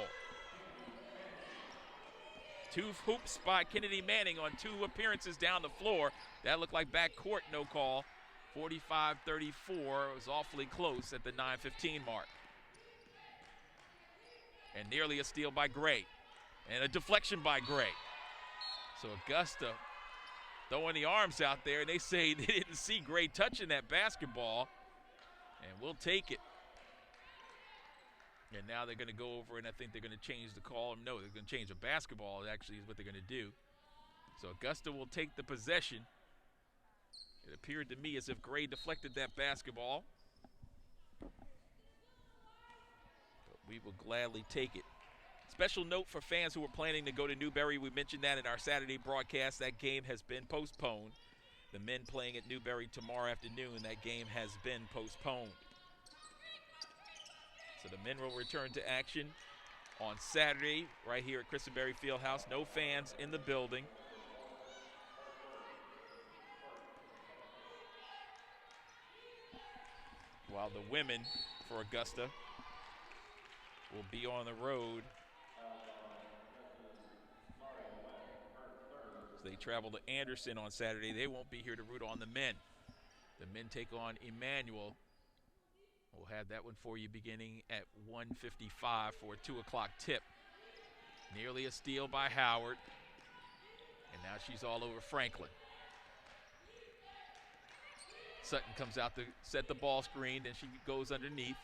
2 hoops by Kennedy Manning on 2 appearances down the floor. That looked like backcourt no call. 45-34, it was awfully close at the 9:15 mark. And nearly a steal by Gray. And a deflection by Gray. So Augusta throwing the arms out there, and they say they didn't see Gray touching that basketball. And we'll take it. And now they're going to go over, and I think they're going to change the call. No, they're going to change the basketball, actually, is what they're going to do. So Augusta will take the possession. It appeared to me as if Gray deflected that basketball. But we will gladly take it. Special note for fans who are planning to go to Newberry. We mentioned that in our Saturday broadcast. That game has been postponed. The men playing at Newberry tomorrow afternoon, that game has been postponed. So the men will return to action on Saturday right here at Christenberry Fieldhouse. No fans in the building. While the women for Augusta will be on the road. So they travel to Anderson on Saturday. They won't be here to root on the men. The men take on Emmanuel. We'll have that one for you beginning at 1:55 for a 2 o'clock tip. Nearly a steal by Howard. And now she's all over Franklin. Sutton comes out to set the ball screen, then she goes underneath.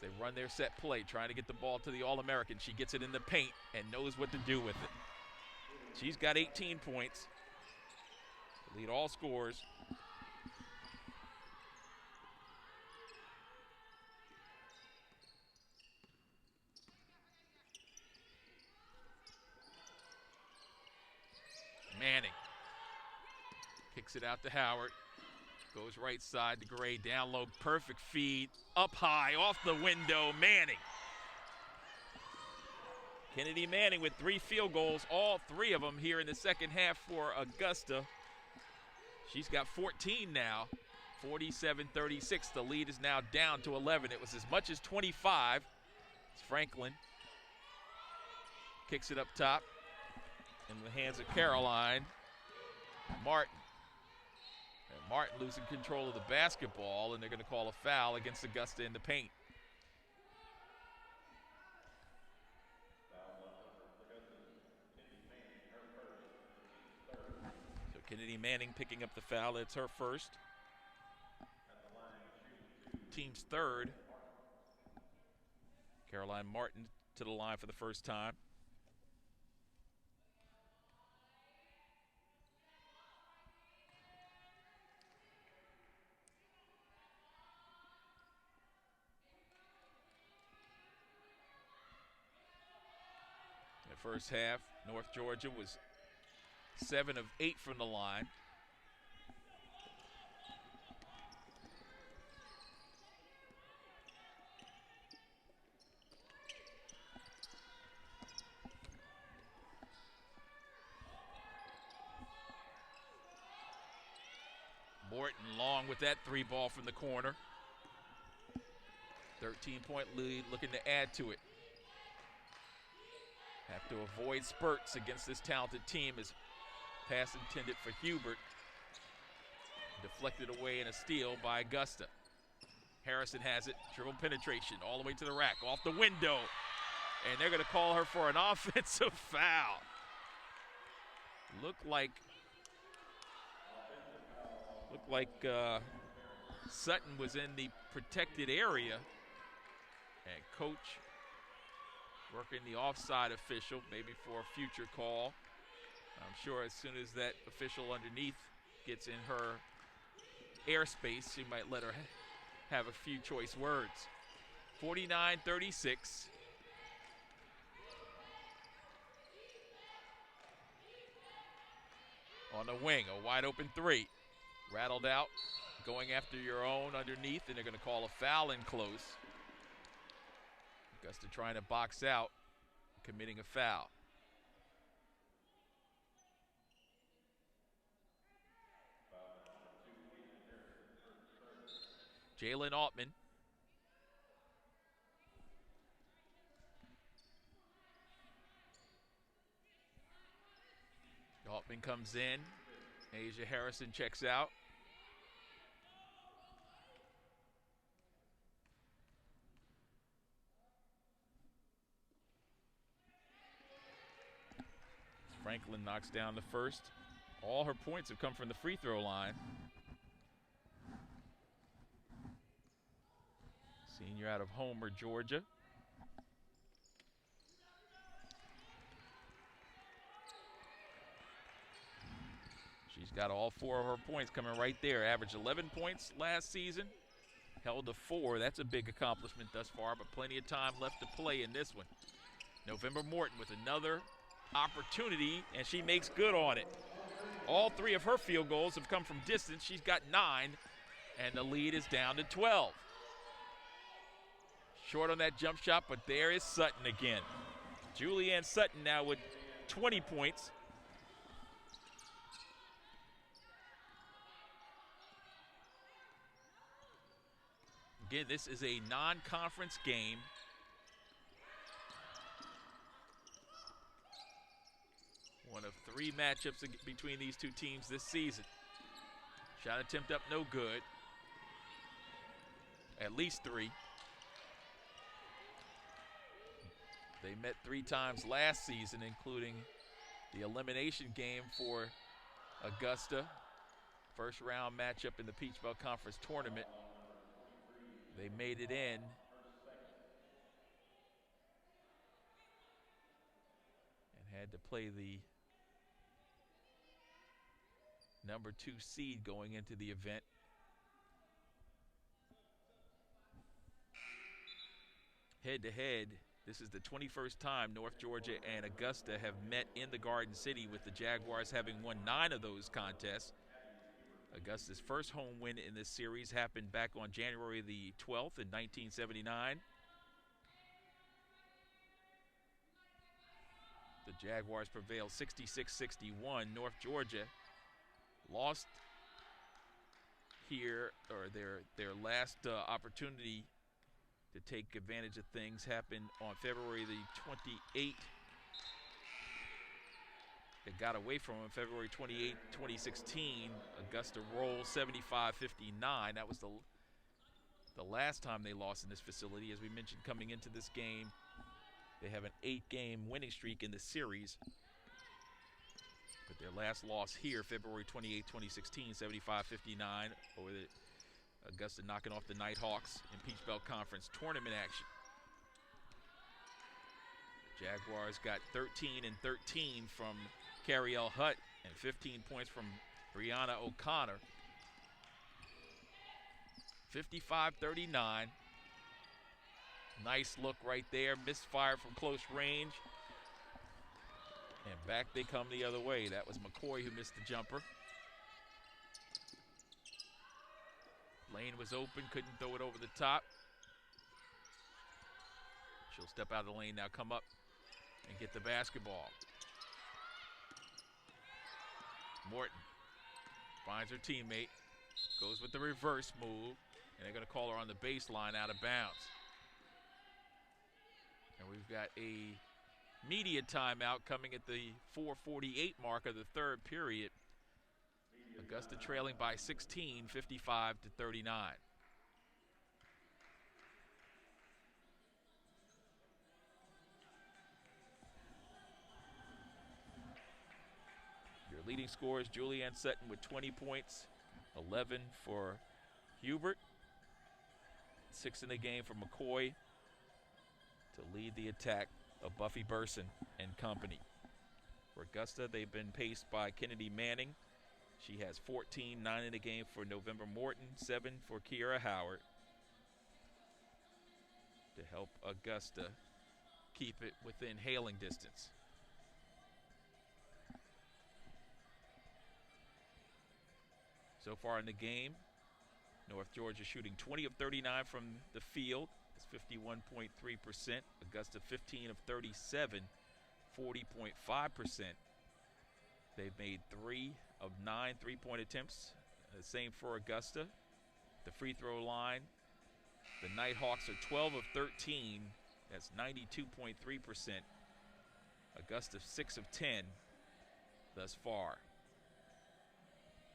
They run their set play, trying to get the ball to the All-American. She gets it in the paint and knows what to do with it. She's got 18 points. Lead all scorers. Manning kicks it out to Howard. Goes right side to Gray, down low, perfect feed, up high, off the window, Manning. Kennedy Manning with 3 field goals, all 3 of them here in the second half for Augusta. She's got 14 now, 47-36. The lead is now down to 11. It was as much as 25. It's Franklin. Kicks it up top in the hands of Caroline Martin. And Martin losing control of the basketball, and they're going to call a foul against Augusta in the paint. So Kennedy Manning picking up the foul. It's her first. Team's third. Caroline Martin to the line for the first time. First half, North Georgia was 7 of 8 from the line. Morton long with that 3 ball from the corner. 13-point lead, looking to add to it. Have to avoid spurts against this talented team as pass intended for Hubert. Deflected away in a steal by Augusta. Harrison has it, dribble penetration all the way to the rack, off the window. And they're gonna call her for an offensive foul. Looked like Sutton was in the protected area. And coach working the offside official, maybe for a future call. I'm sure as soon as that official underneath gets in her airspace, she might let her have a few choice words. 49-36. On the wing, a wide open 3. Rattled out, going after your own underneath, and they're going to call a foul in close. Augusta trying to box out, committing a foul. Jalen Altman. Altman comes in. Asia Harrison checks out. Franklin knocks down the first. All her points have come from the free throw line. Senior out of Homer, Georgia. She's got all 4 of her points coming right there. Averaged 11 points last season. Held to 4. That's a big accomplishment thus far, but plenty of time left to play in this one. November Morton with another opportunity, and she makes good on it. All 3 of her field goals have come from distance. She's got 9, and the lead is down to 12. Short on that jump shot, but there is Sutton again. Julianne Sutton now with 20 points. Again, this is a non-conference game. One of 3 matchups between these 2 teams this season. Shot attempt up, no good. At least 3. They met 3 times last season, including the elimination game for Augusta. First round matchup in the Peach Belt Conference tournament. They made it in. And had to play the number 2 seed going into the event. Head to head, this is the 21st time North Georgia and Augusta have met in the Garden City, with the Jaguars having won 9 of those contests. Augusta's first home win in this series happened back on January the 12th in 1979. The Jaguars prevailed 66-61. North Georgia lost here, or their last opportunity to take advantage of things happened on February the 28th. It got away from them February 28, 2016. Augusta rolled 75-59. That was the last time they lost in this facility. As we mentioned coming into this game, they have an 8-game winning streak in the series. But their last loss here, February 28, 2016, 75-59, over the Augusta knocking off the Nighthawks in Peach Belt Conference tournament action. The Jaguars got 13 and 13 from Cariel Hutt and 15 points from Brianna O'Connor. 55-39. Nice look right there. Misfire from close range. And back they come the other way. That was McCoy who missed the jumper. Lane was open, couldn't throw it over the top. She'll step out of the lane now, come up and get the basketball. Morton finds her teammate, goes with the reverse move, and they're going to call her on the baseline out of bounds. And we've got a media timeout coming at the 4:48 mark of the third period. Augusta trailing by 16, 55-39. Your leading scorers, Julianne Sutton with 20 points, 11 for Hubert, 6 in the game for McCoy to lead the attack of Buffy Berson and company. For Augusta, they've been paced by Kennedy Manning. She has 14, 9 in the game for November Morton, 7 for Kiara Howard to help Augusta keep it within hailing distance. So far in the game, North Georgia shooting 20 of 39 from the field. That's 51.3%. Augusta 15 of 37, 40.5%. They've made 3 of 9 three-point attempts. The same for Augusta. The free throw line, the Nighthawks are 12 of 13. That's 92.3%. Augusta 6 of 10 thus far.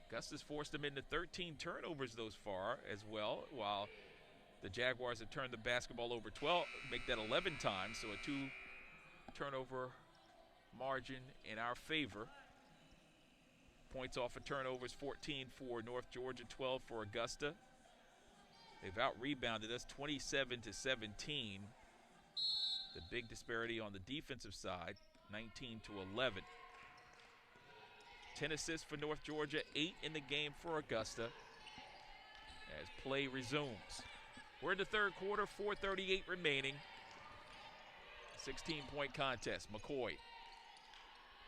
Augusta's forced them into 13 turnovers thus far as well, while the Jaguars have turned the basketball over 12, make that 11 times, so a 2-turnover margin in our favor. Points off of turnovers, 14 for North Georgia, 12 for Augusta. They've out-rebounded us 27-17. The big disparity on the defensive side, 19-11. 10 assists for North Georgia, 8 in the game for Augusta as play resumes. We're in the third quarter, 4:38 remaining. 16-point contest. McCoy.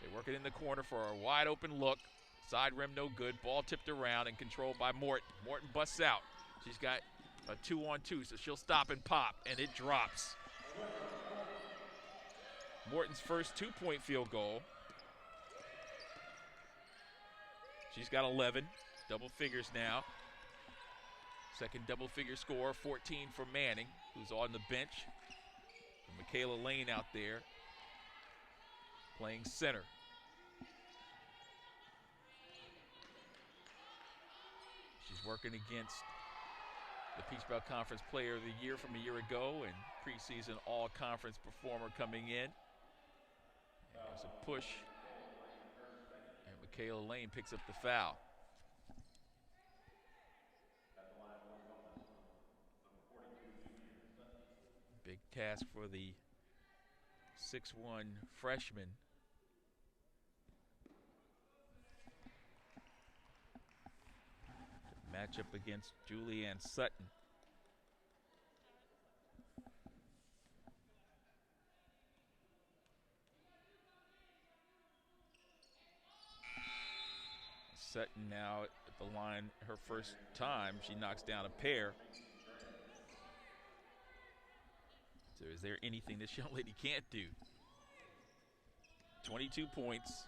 They work it in the corner for a wide open look. Side rim no good. Ball tipped around and controlled by Morton. Morton busts out. She's got a 2-on-2, so she'll stop and pop, and it drops. Morton's first 2-point field goal. She's got 11, double figures now. Second double-figure score, 14 for Manning, who's on the bench. And Michaela Lane out there playing center. She's working against the Peach Belt Conference Player of the Year from a year ago and preseason all-conference performer coming in. There's a push, and Michaela Lane picks up the foul. Big task for the 6'1" freshman. To match up against Julianne Sutton. Sutton now at the line her first time. She knocks down a pair. So is there anything this young lady can't do? 22 points.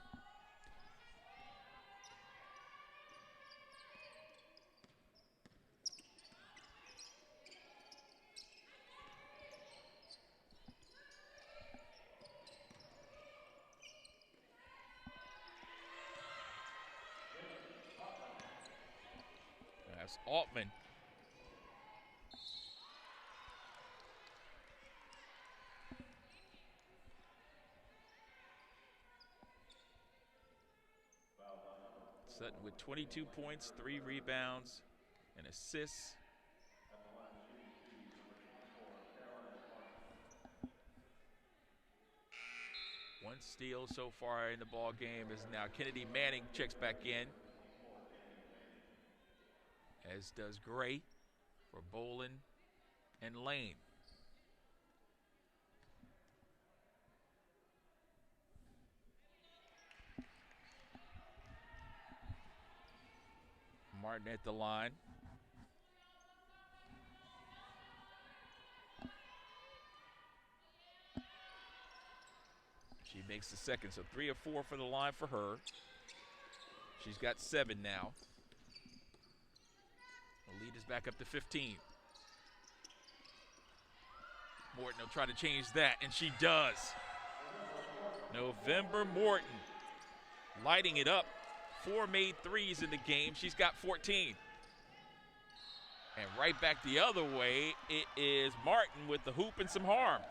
That's Altman. Sutton with 22 points, 3 rebounds, and assists. One steal so far in the ball game is now Kennedy Manning checks back in, as does Gray for Bolin and Lane. Martin at the line. She makes the second, so 3 of 4 for the line for her. She's got 7 now. The lead is back up to 15. Morton will try to change that, and she does. November Morton lighting it up. 4 made threes in the game. She's got 14. And right back the other way, it is Martin with the hoop and some harm.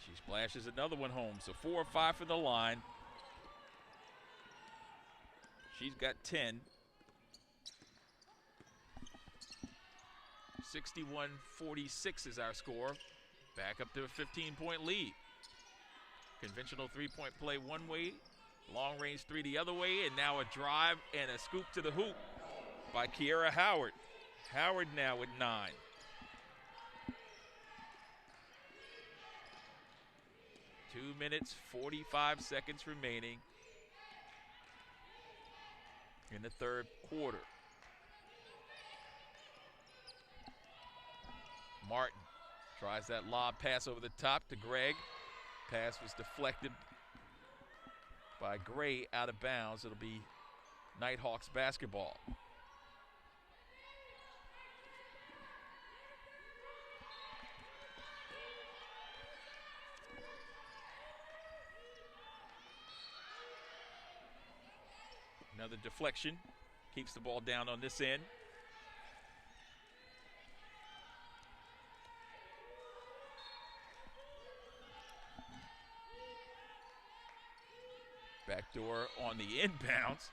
She splashes another one home, so 4 of 5 for the line. She's got 10. 61-46 is our score. Back up to a 15-point lead. Conventional three-point play one way, long-range three the other way, and now a drive and a scoop to the hoop by Kiara Howard. Howard now with 9. Two minutes, 45 seconds remaining in the third quarter. Martin tries that lob pass over the top to Gregg. Pass was deflected by Gray out of bounds. It'll be Nighthawks basketball. Another deflection, keeps the ball down on this end. Backdoor on the inbounds.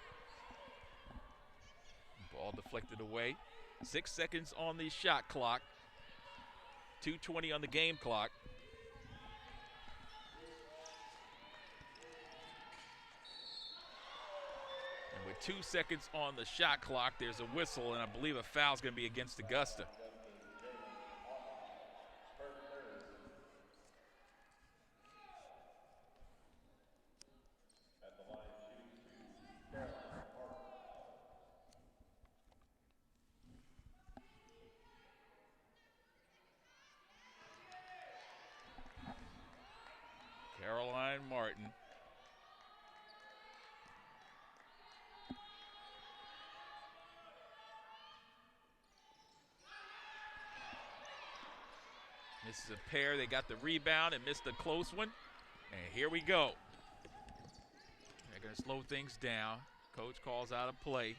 Ball deflected away. 6 seconds on the shot clock. 2:20 on the game clock. And with 2 seconds on the shot clock, there's a whistle, and I believe a foul's going to be against Augusta. Martin. This is a pair. They got the rebound and missed a close one. And here we go. They're going to slow things down. Coach calls out a play.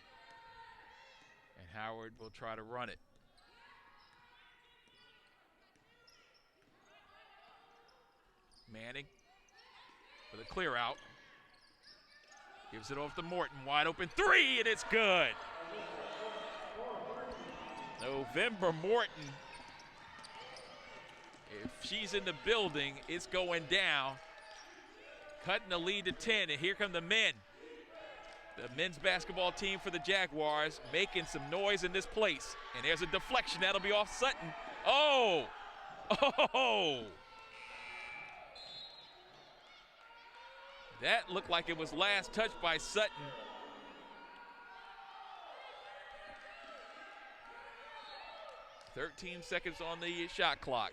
And Howard will try to run it. Manning for the clear out. Gives it off to Morton. Wide open three, and it's good. November Morton. If she's in the building, it's going down. Cutting the lead to 10, and here come the men. The men's basketball team for the Jaguars making some noise in this place. And there's a deflection. That'll be off Sutton. Oh! Oh! That looked like it was last touched by Sutton. "13 seconds on the shot clock.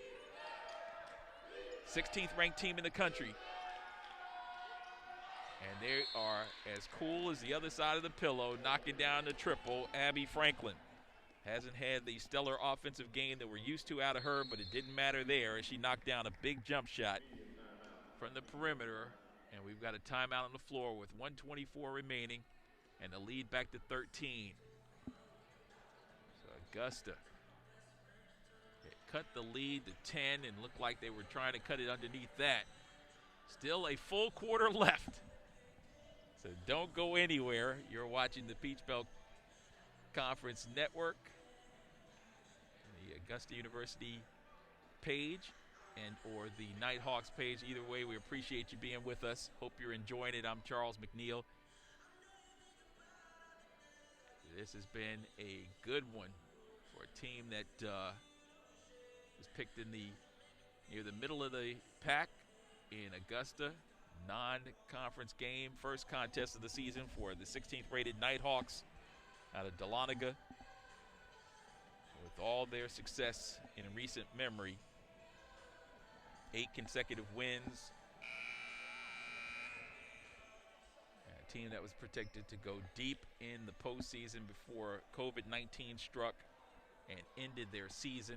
16th ranked team in the country. And they are as cool as the other side of the pillow, knocking down the triple. Abby Franklin hasn't had the stellar offensive game that we're used to out of her, but it didn't matter there as she knocked down a big jump shot from the perimeter. And we've got a timeout on the floor with 1:24 remaining and the lead back to 13. So Augusta cut the lead to 10 and looked like they were trying to cut it underneath that. Still a full quarter left. So don't go anywhere. You're watching the Peach Belt Conference Network, the Augusta University page. and or the Nighthawks page. Either way, we appreciate you being with us. Hope you're enjoying it. I'm Charles McNeil. This has been a good one for a team that was picked in near the middle of the pack in Augusta. Non-conference game, first contest of the season for the 16th rated Nighthawks out of Dahlonega. With all their success in recent memory, 8 consecutive wins. A team that was projected to go deep in the postseason before COVID-19 struck and ended their season.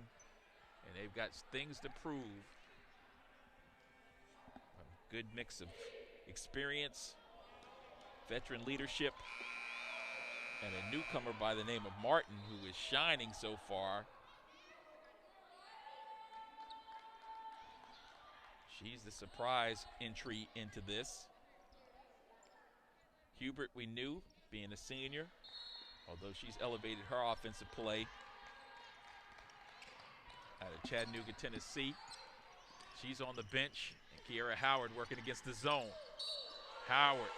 And they've got things to prove. A good mix of experience, veteran leadership, and a newcomer by the name of Martin, who is shining so far. She's the surprise entry into this. Hubert, we knew, being a senior, although she's elevated her offensive play. Out of Chattanooga, Tennessee. She's on the bench. And Kiara Howard working against the zone. Howard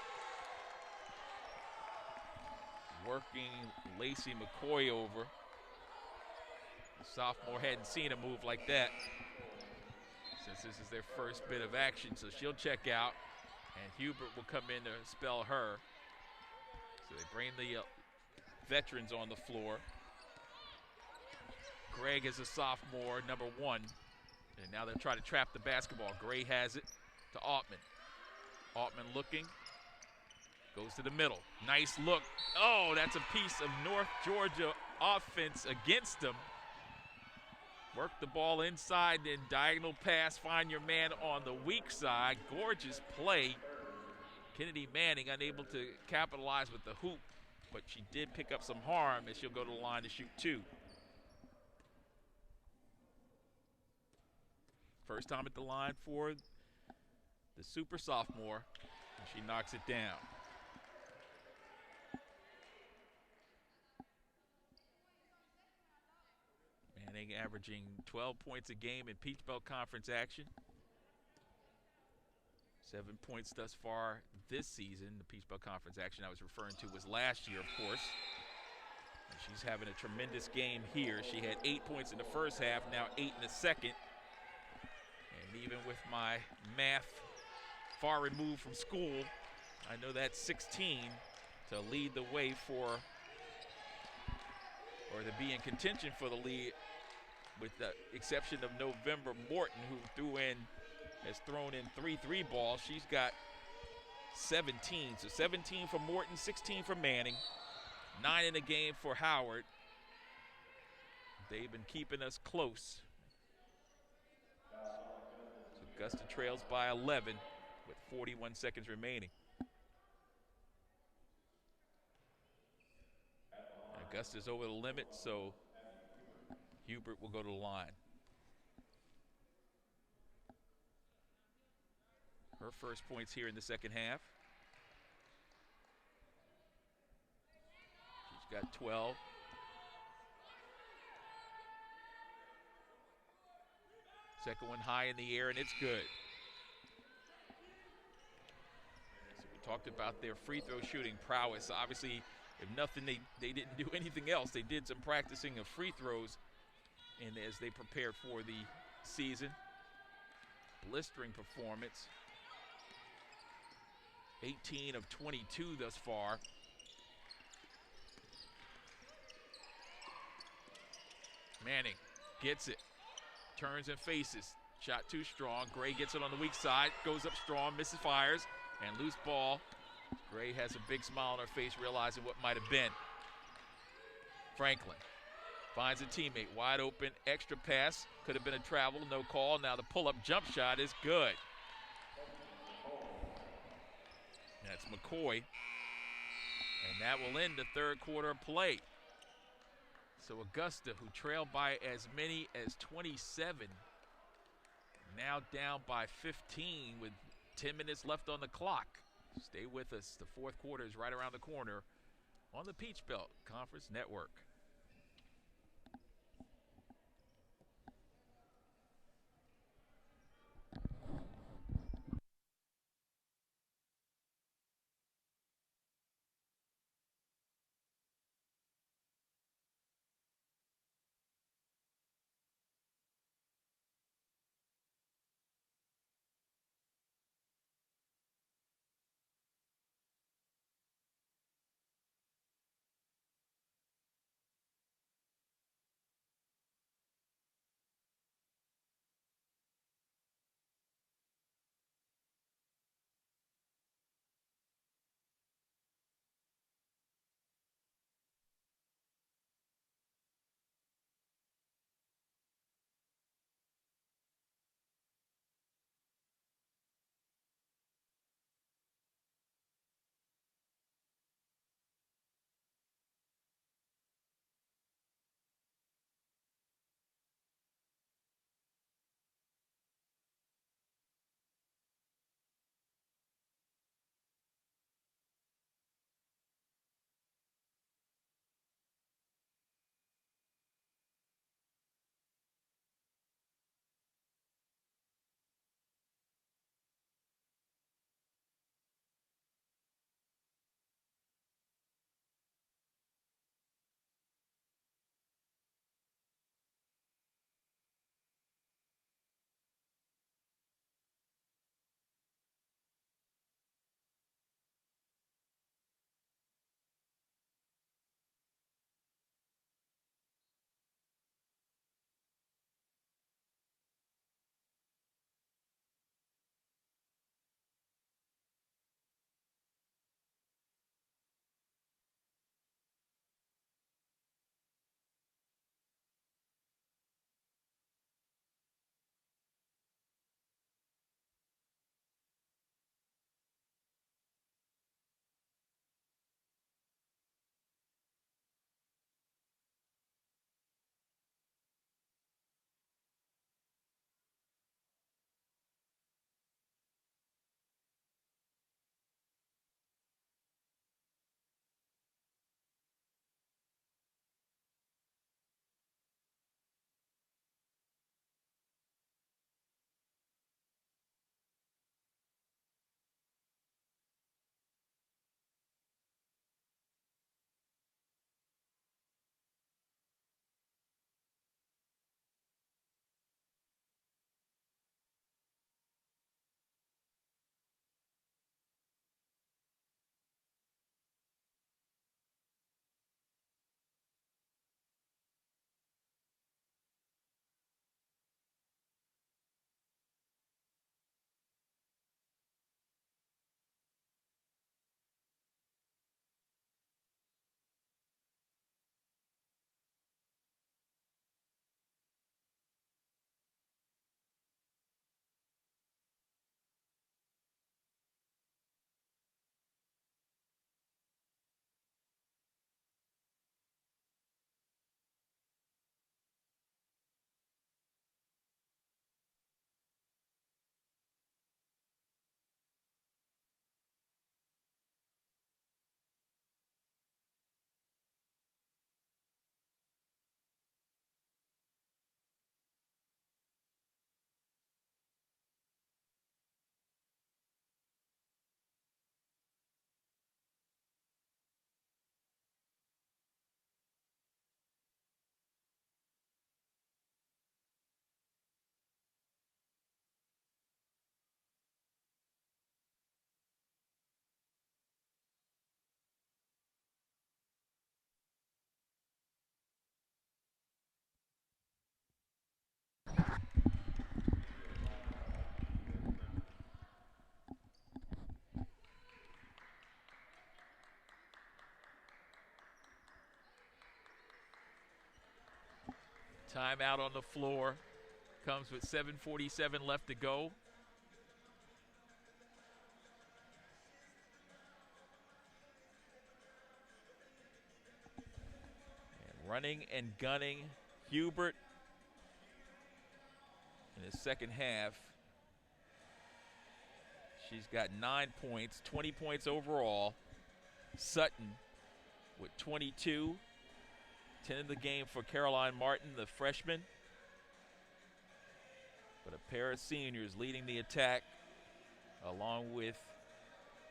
working Lacey McCoy over. The sophomore hadn't seen a move like that since this is their first bit of action, so she'll check out, and Hubert will come in to spell her. So they bring the veterans on the floor. Gregg is a sophomore, number 1, and now they'll try to trap the basketball. Gray has it to Altman. Altman looking, goes to the middle. Nice look. Oh, that's a piece of North Georgia offense against them. Work the ball inside, then diagonal pass, find your man on the weak side. Gorgeous play. Kennedy Manning unable to capitalize with the hoop, but she did pick up some harm as she'll go to the line to shoot 2. First time at the line for the super sophomore, and she knocks it down. Manning averaging 12 points a game in Peach Belt Conference action. 7 points thus far this season. The Peach Belt Conference action I was referring to was last year, of course. And she's having a tremendous game here. She had 8 points in the first half, now 8 in the second. And even with my math far removed from school, I know that's 16 to lead the way or to be in contention for the lead, with the exception of November Morton, who has thrown in 3 3 balls. She's got 17. So 17 for Morton, 16 for Manning, 9 in the game for Howard. They've been keeping us close. So Augusta trails by 11 with 41 seconds remaining. Augusta's over the limit, so Hubert will go to the line. Her first points here in the second half. She's got 12. Second one high in the air, and it's good. So we talked about their free throw shooting prowess. Obviously, if nothing, they didn't do anything else. They did some practicing of free throws and as they prepared for the season. Blistering performance. 18 of 22 thus far. Manning gets it, turns and faces. Shot too strong. Gray gets it on the weak side, goes up strong, misses, fires, and loose ball. Gray has a big smile on her face, realizing what might have been. Franklin finds a teammate, wide open, extra pass. Could have been a travel, no call. Now the pull-up jump shot is good. That's McCoy. And that will end the third quarter of play. So Augusta, who trailed by as many as 27, now down by 15 with 10 minutes left on the clock. Stay with us. The fourth quarter is right around the corner on the Peach Belt Conference Network. Timeout on the floor. Comes with 7:47 left to go. And running and gunning, Hubert in the second half. She's got 9 points, 20 points overall. Sutton with 22. 10 in the game for Caroline Martin, the freshman. But a pair of seniors leading the attack, along with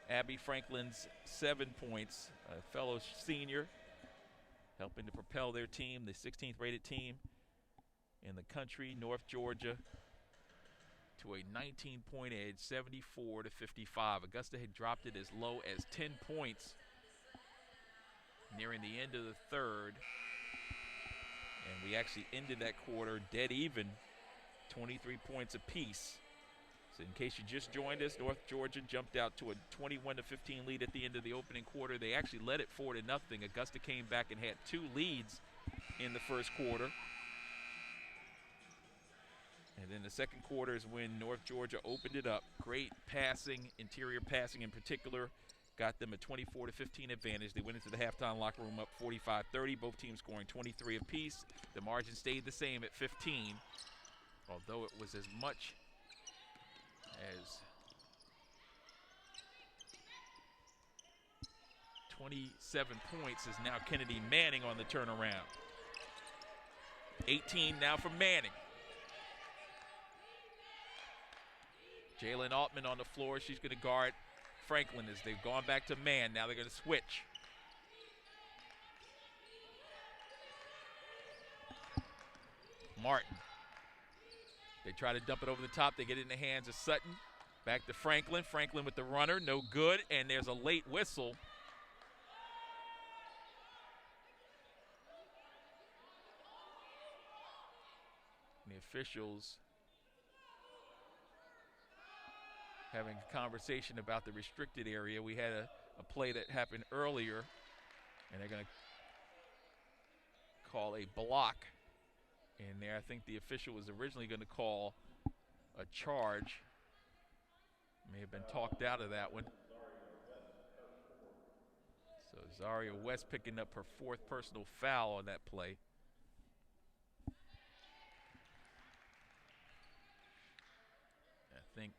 Abby Franklin's 7 points, a fellow senior, helping to propel their team, the 16th rated team in the country, North Georgia, to a 19-point edge, 74-55. Augusta had dropped it as low as 10 points nearing the end of the third. And we actually ended that quarter dead even, 23 points apiece. So in case you just joined us, North Georgia jumped out to a 21-15 lead at the end of the opening quarter. They actually led it 4-0. Augusta came back and had 2 leads in the first quarter. And then the second quarter is when North Georgia opened it up. Great passing, interior passing in particular, got them a 24-15 advantage. They went into the halftime locker room up 45-30, both teams scoring 23 apiece. The margin stayed the same at 15, although it was as much as 27 points is now Kennedy Manning on the turnaround. 18 now for Manning. Jalen Altman on the floor. She's going to guard Franklin as they've gone back to man. Now they're going to switch. Martin. They try to dump it over the top. They get it in the hands of Sutton. Back to Franklin. Franklin with the runner. No good. And there's a late whistle. And the officials having a conversation about the restricted area. We had a play that happened earlier, and they're going to call a block in there. I think the official was originally going to call a charge. May have been talked out of that one. So Zaria West picking up her 4th personal foul on that play. I think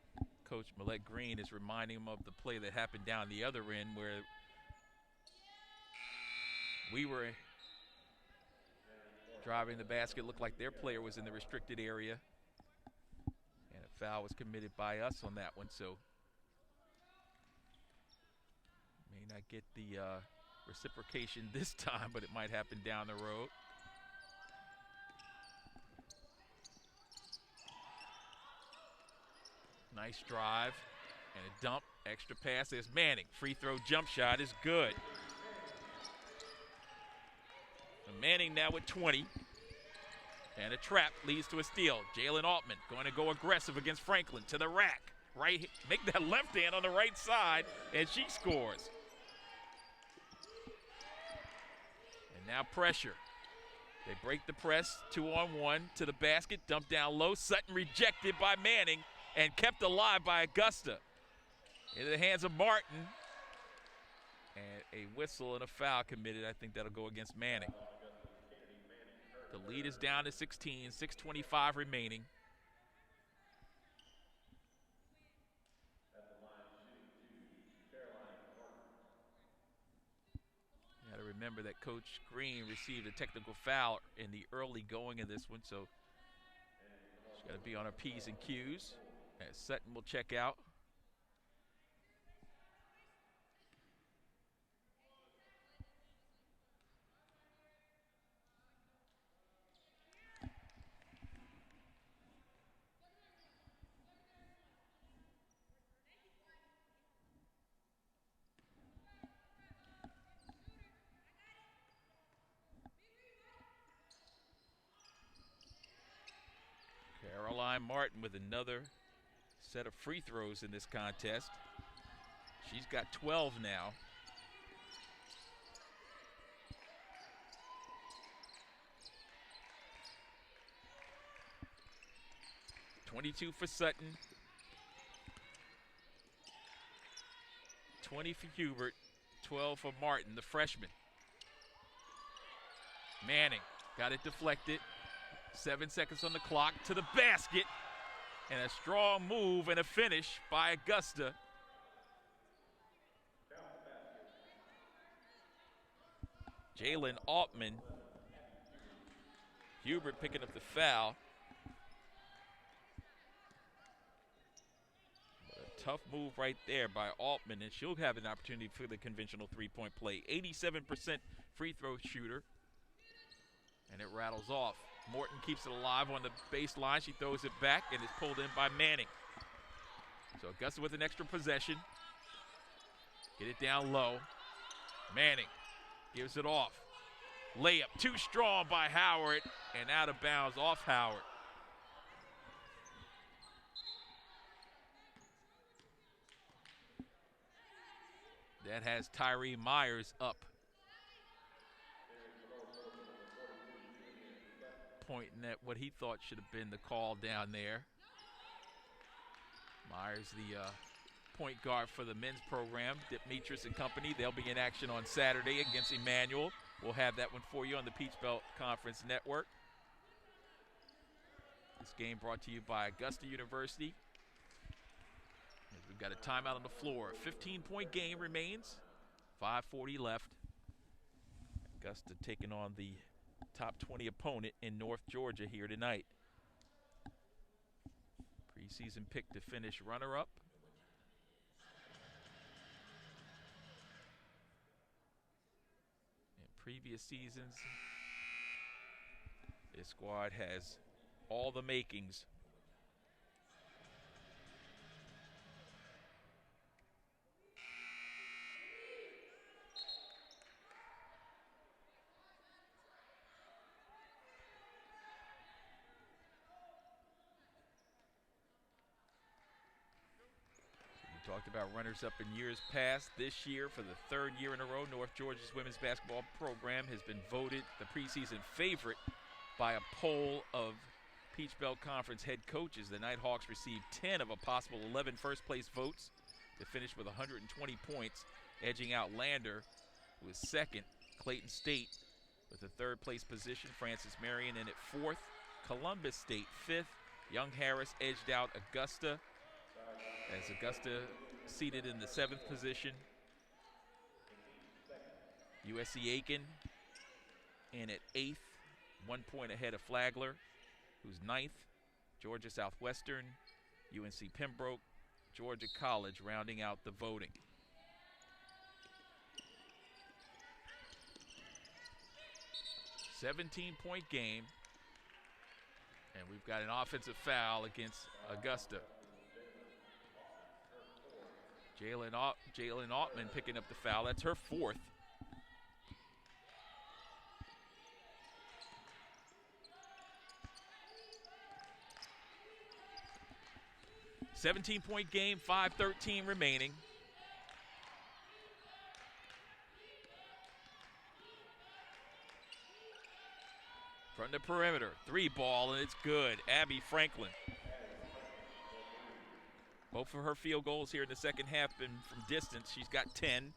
Coach Millette Green is reminding him of the play that happened down the other end where we were driving the basket. Looked like their player was in the restricted area, and a foul was committed by us on that one. So may not get the reciprocation this time, but it might happen down the road. Nice drive and a dump, extra pass. There's Manning. Free throw jump shot is good. So Manning now with 20. And a trap leads to a steal. Jalen Altman going to go aggressive against Franklin to the rack. Right, make that left hand on the right side, and she scores. And now pressure. They break the press, 2-on-1 to the basket, dump down low. Sutton rejected by Manning and kept alive by Augusta. Into the hands of Martin. And a whistle and a foul committed. I think that'll go against Manning. The lead is down to 16, 6:25 remaining. You got to remember that Coach Green received a technical foul in the early going of this one, so she's got to be on her P's and Q's. As Sutton will check out. Caroline Martin with another set of free throws in this contest. She's got 12 now. 22 for Sutton, 20 for Hubert, 12 for Martin, the freshman. Manning got it deflected. 7 seconds on the clock to the basket. And a strong move and a finish by Augusta. Jalen Altman. Hubert picking up the foul. But a tough move right there by Altman, and she'll have an opportunity for the conventional three-point play. 87% free throw shooter. And it rattles off. Morton keeps it alive on the baseline. She throws it back and is pulled in by Manning. So Augusta with an extra possession. Get it down low. Manning gives it off. Layup too strong by Howard and out of bounds off Howard. That has Tyree Myers up. Pointing at what he thought should have been the call down there. Myers, the point guard for the men's program, Demetrius and company. They'll be in action on Saturday against Emmanuel. We'll have that one for you on the Peach Belt Conference Network. This game brought to you by Augusta University. As we've got a timeout on the floor. 15-point game remains. 5:40 left. Augusta taking on the top 20 opponent in North Georgia here tonight. Preseason pick to finish runner-up. In previous seasons, this squad has all the makings. Talked about runners-up in years past. This year, for the third year in a row, North Georgia's women's basketball program has been voted the preseason favorite by a poll of Peach Belt Conference head coaches. The Nighthawks received 10 of a possible 11 first-place votes to finish with 120 points, edging out Lander, who is second, Clayton State with the third-place position, Francis Marion in at fourth, Columbus State fifth, Young Harris edged out Augusta, as Augusta seated in the seventh position. USC Aiken in at eighth, 1 point ahead of Flagler, who's ninth. Georgia Southwestern, UNC Pembroke, Georgia College rounding out the voting. A 17-point game, and we've got an offensive foul against Augusta. Jalen Altman picking up the foul. That's her fourth. "17-point game, 5:13 remaining. From the perimeter, three ball, and it's good. Abby Franklin. Both of her field goals here in the second half been from distance. She's got 10.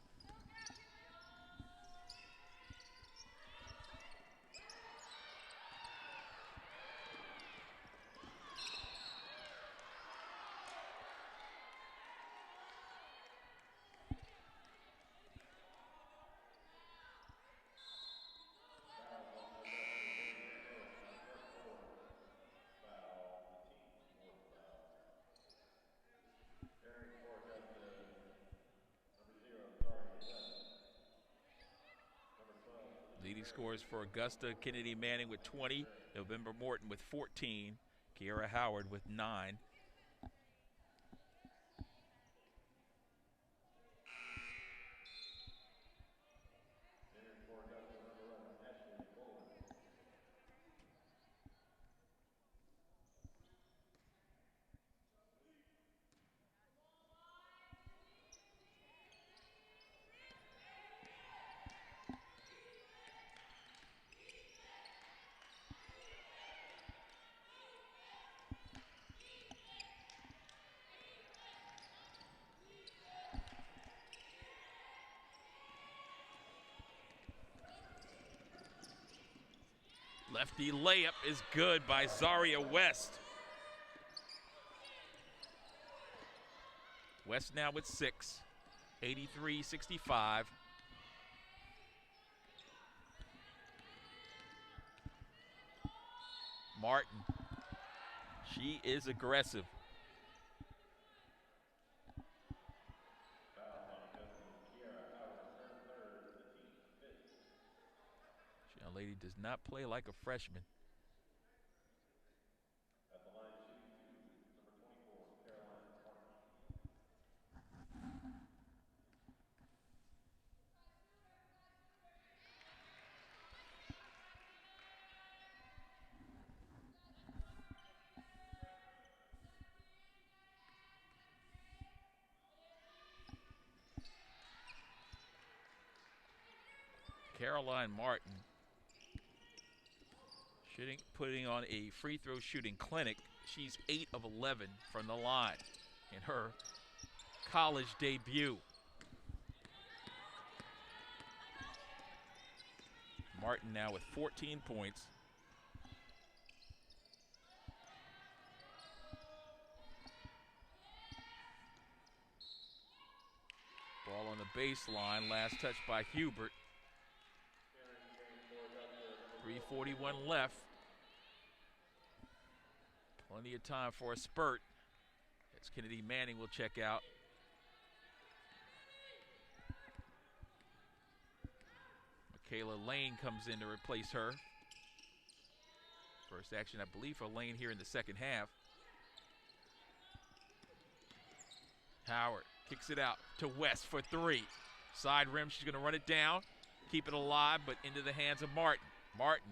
Leading scores for Augusta, Kennedy Manning with 20, November Morton with 14, Kiara Howard with 9. Lefty layup is good by Zaria West. West now with 6, 83-65. Martin, she is aggressive. This young lady does not play like a freshman. Caroline Martin putting on a free throw shooting clinic. She's 8 of 11 from the line in her college debut. Martin now with 14 points. Ball on the baseline, last touch by Hubert. 3:41 left. Plenty of time for a spurt as Kennedy Manning will check out. Michaela Lane comes in to replace her. First action, I believe, for Lane here in the second half. Howard kicks it out to West for 3. Side rim, she's going to run it down, keep it alive, but into the hands of Martin. Martin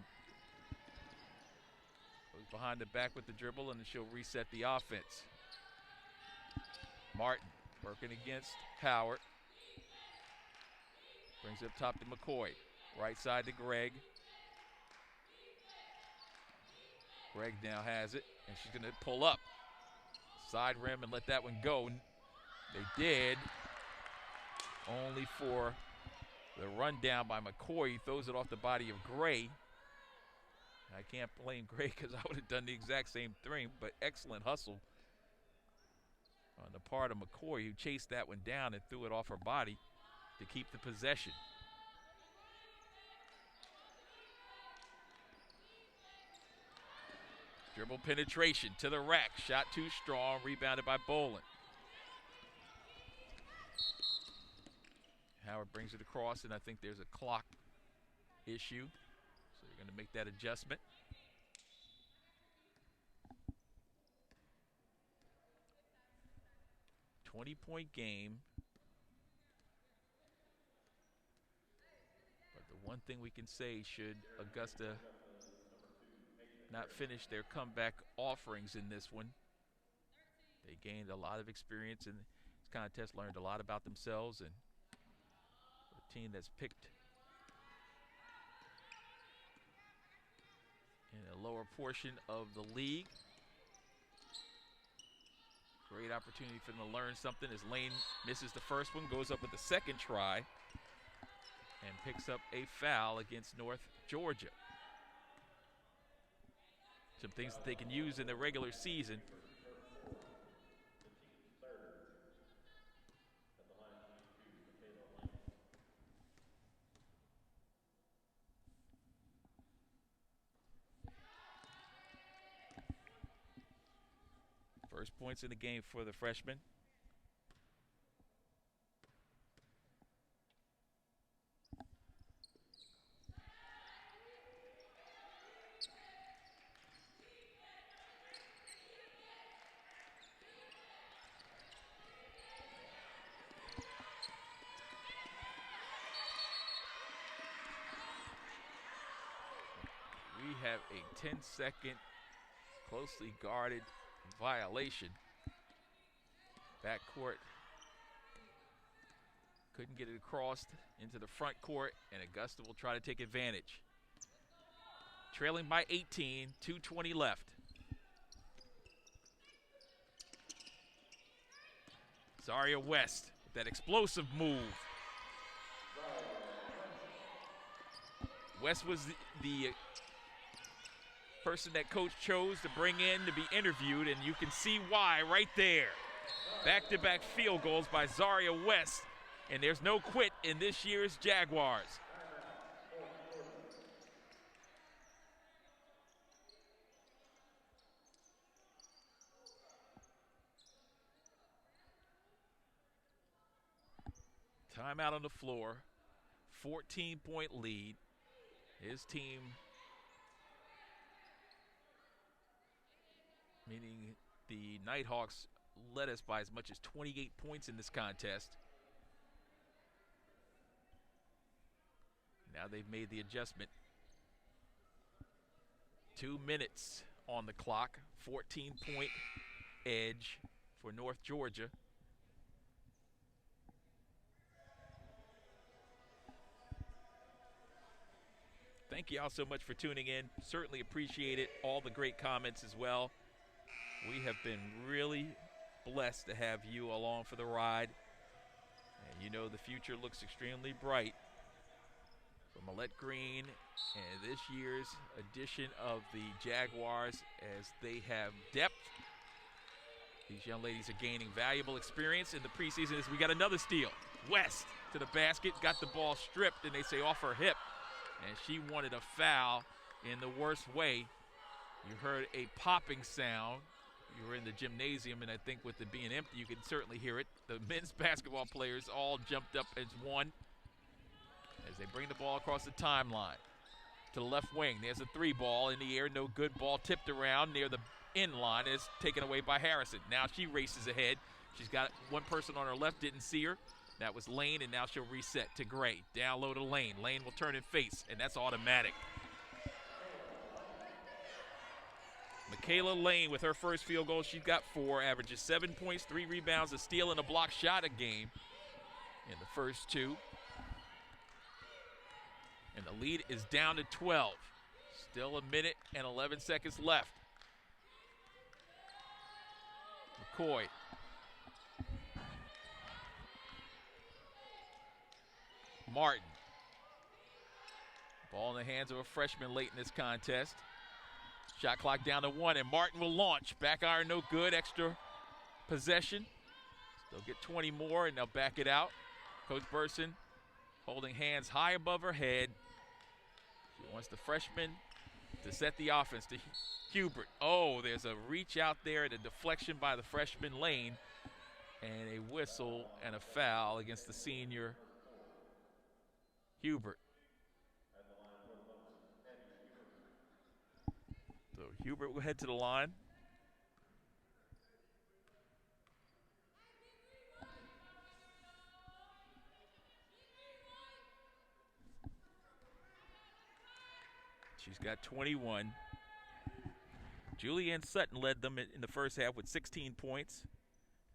goes behind the back with the dribble, and then she'll reset the offense. Martin working against Howard. Brings it up top to McCoy. Right side to Gregg. Gregg now has it, and she's going to pull up. Side rim and let that one go. They did, only for the run down by McCoy. He throws it off the body of Gray. I can't blame Gray because I would have done the exact same thing, but excellent hustle on the part of McCoy, who chased that one down and threw it off her body to keep the possession. Dribble penetration to the rack. Shot too strong, rebounded by Boland. Howard brings it across, and I think there's a clock issue. So you're going to make that adjustment. $20-point game. But the one thing we can say, should Augusta not finish their comeback offerings in this one, they gained a lot of experience in this contest, learned a lot about themselves, and a team that's picked in a lower portion of the league. Great opportunity for them to learn something as Lane misses the first one, goes up with the second try, and picks up a foul against North Georgia. Some things that they can use in the regular season. First points in the game for the freshman. We have a 10-second closely guarded violation. Backcourt couldn't get it across into the front court, and Augusta will try to take advantage. Trailing by 18, 2:20 left. Zaria West with that explosive move. West was the person that coach chose to bring in to be interviewed, and you can see why right there. Back-to-back field goals by Zaria West, and there's no quit in this year's Jaguars. Timeout on the floor, 14-point lead. His team, meaning the Nighthawks, led us by as much as 28 points in this contest. Now they've made the adjustment. 2 minutes on the clock, 14-point edge for North Georgia. Thank you all so much for tuning in. Certainly appreciate it. All the great comments as well. We have been really blessed to have you along for the ride. And you know the future looks extremely bright for Millette Green and this year's edition of the Jaguars as they have depth. These young ladies are gaining valuable experience in the preseason as we got another steal. West to the basket, got the ball stripped, and they say off her hip. And she wanted a foul in the worst way. You heard a popping sound. You were in the gymnasium, and I think with it being empty, you can certainly hear it. The men's basketball players all jumped up as one as they bring the ball across the timeline to the left wing. There's a three ball in the air, no good. Ball tipped around near the end line. It's taken away by Harrison. Now she races ahead. She's got one person on her left, didn't see her. That was Lane, and now she'll reset to Gray. Down low to Lane. Lane will turn and face, and that's automatic. Michaela Lane with her first field goal. She's got 4, averages 7 points, 3 rebounds, a steal, and a block shot a game in the first 2. And the lead is down to 12. Still a minute and 11 seconds left. McCoy. Martin. Ball in the hands of a freshman late in this contest. Shot clock down to 1, and Martin will launch. Back iron no good, extra possession. They'll get 20 more, and they'll back it out. Coach Berson holding hands high above her head. She wants the freshman to set the offense to Hubert. Oh, there's a reach out there and a deflection by the freshman Lane, and a whistle and a foul against the senior Hubert. So Hubert will head to the line. She's got 21. Julianne Sutton led them in the first half with 16 points.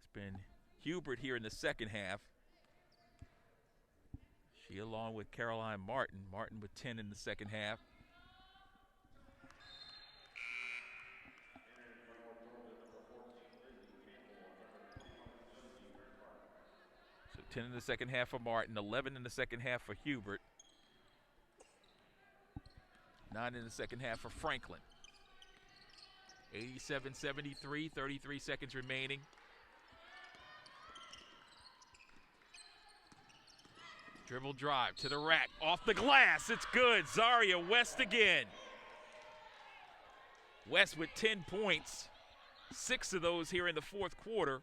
It's been Hubert here in the second half. She along with Caroline Martin. Martin with 10 in the second half. So 10 in the second half for Martin, 11 in the second half for Hubert. 9 in the second half for Franklin. 87-73, 33 seconds remaining. Dribble drive to the rack, off the glass, it's good. Zaria West again. West with 10 points, 6 of those here in the fourth quarter.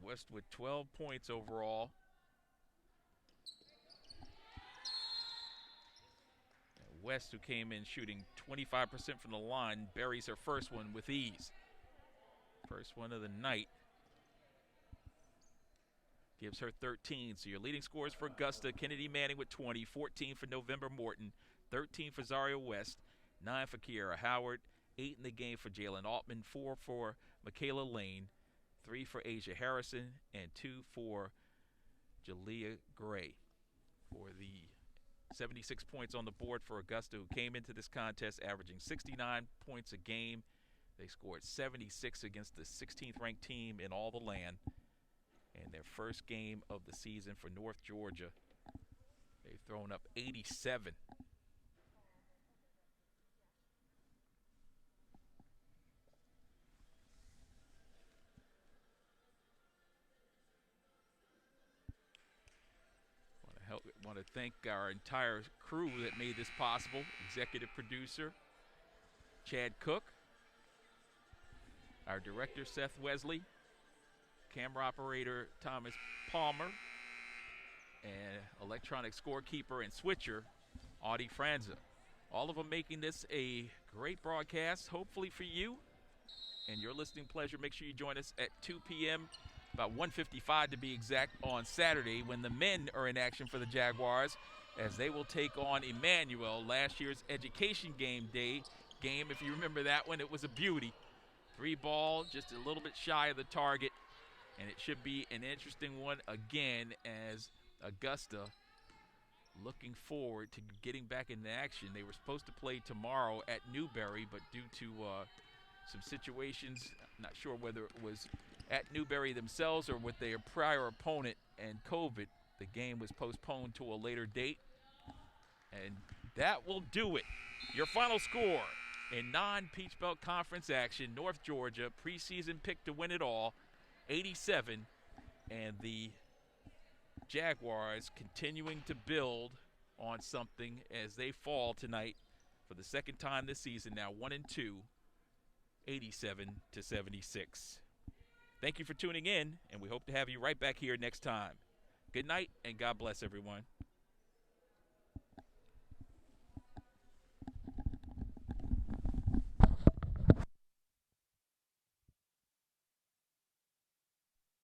West with 12 points overall. West, who came in shooting 25% from the line, buries her first one with ease. First one of the night. Gives her 13. So your leading scores for Augusta, Kennedy Manning with 20, 14 for November Morton, 13 for Zaria West, 9 for Kiara Howard, 8 in the game for Jalen Altman, 4 for Michaela Lane, 3 for Asia Harrison, and 2 for Jalea Gray for the 76 points on the board for Augusta, who came into this contest averaging 69 points a game. They scored 76 against the 16th ranked team in all the land. And their first game of the season for North Georgia, they've thrown up 87. Want to thank our entire crew that made this possible. Executive producer Chad Cook, our director Seth Wesley, camera operator Thomas Palmer, and electronic scorekeeper and switcher Audie Franza. All of them making this a great broadcast, hopefully for you and your listening pleasure. Make sure you join us at 2 p.m., about 1:55 to be exact, on Saturday when the men are in action for the Jaguars, as they will take on Emmanuel, last year's education game, if you remember that one. It was a beauty. 3 ball, just a little bit shy of the target, and it should be an interesting one again, as Augusta looking forward to getting back into action. They were supposed to play tomorrow at Newberry, but due to some situations, not sure whether it was at Newberry themselves or with their prior opponent and COVID, the game was postponed to a later date. And that will do it. Your final score in non-Peach Belt Conference action: North Georgia, preseason pick to win it all, 87, and the Jaguars continuing to build on something as they fall tonight for the second time this season, now 1-2, 87-76. Thank you for tuning in, and we hope to have you right back here next time. Good night, and God bless everyone.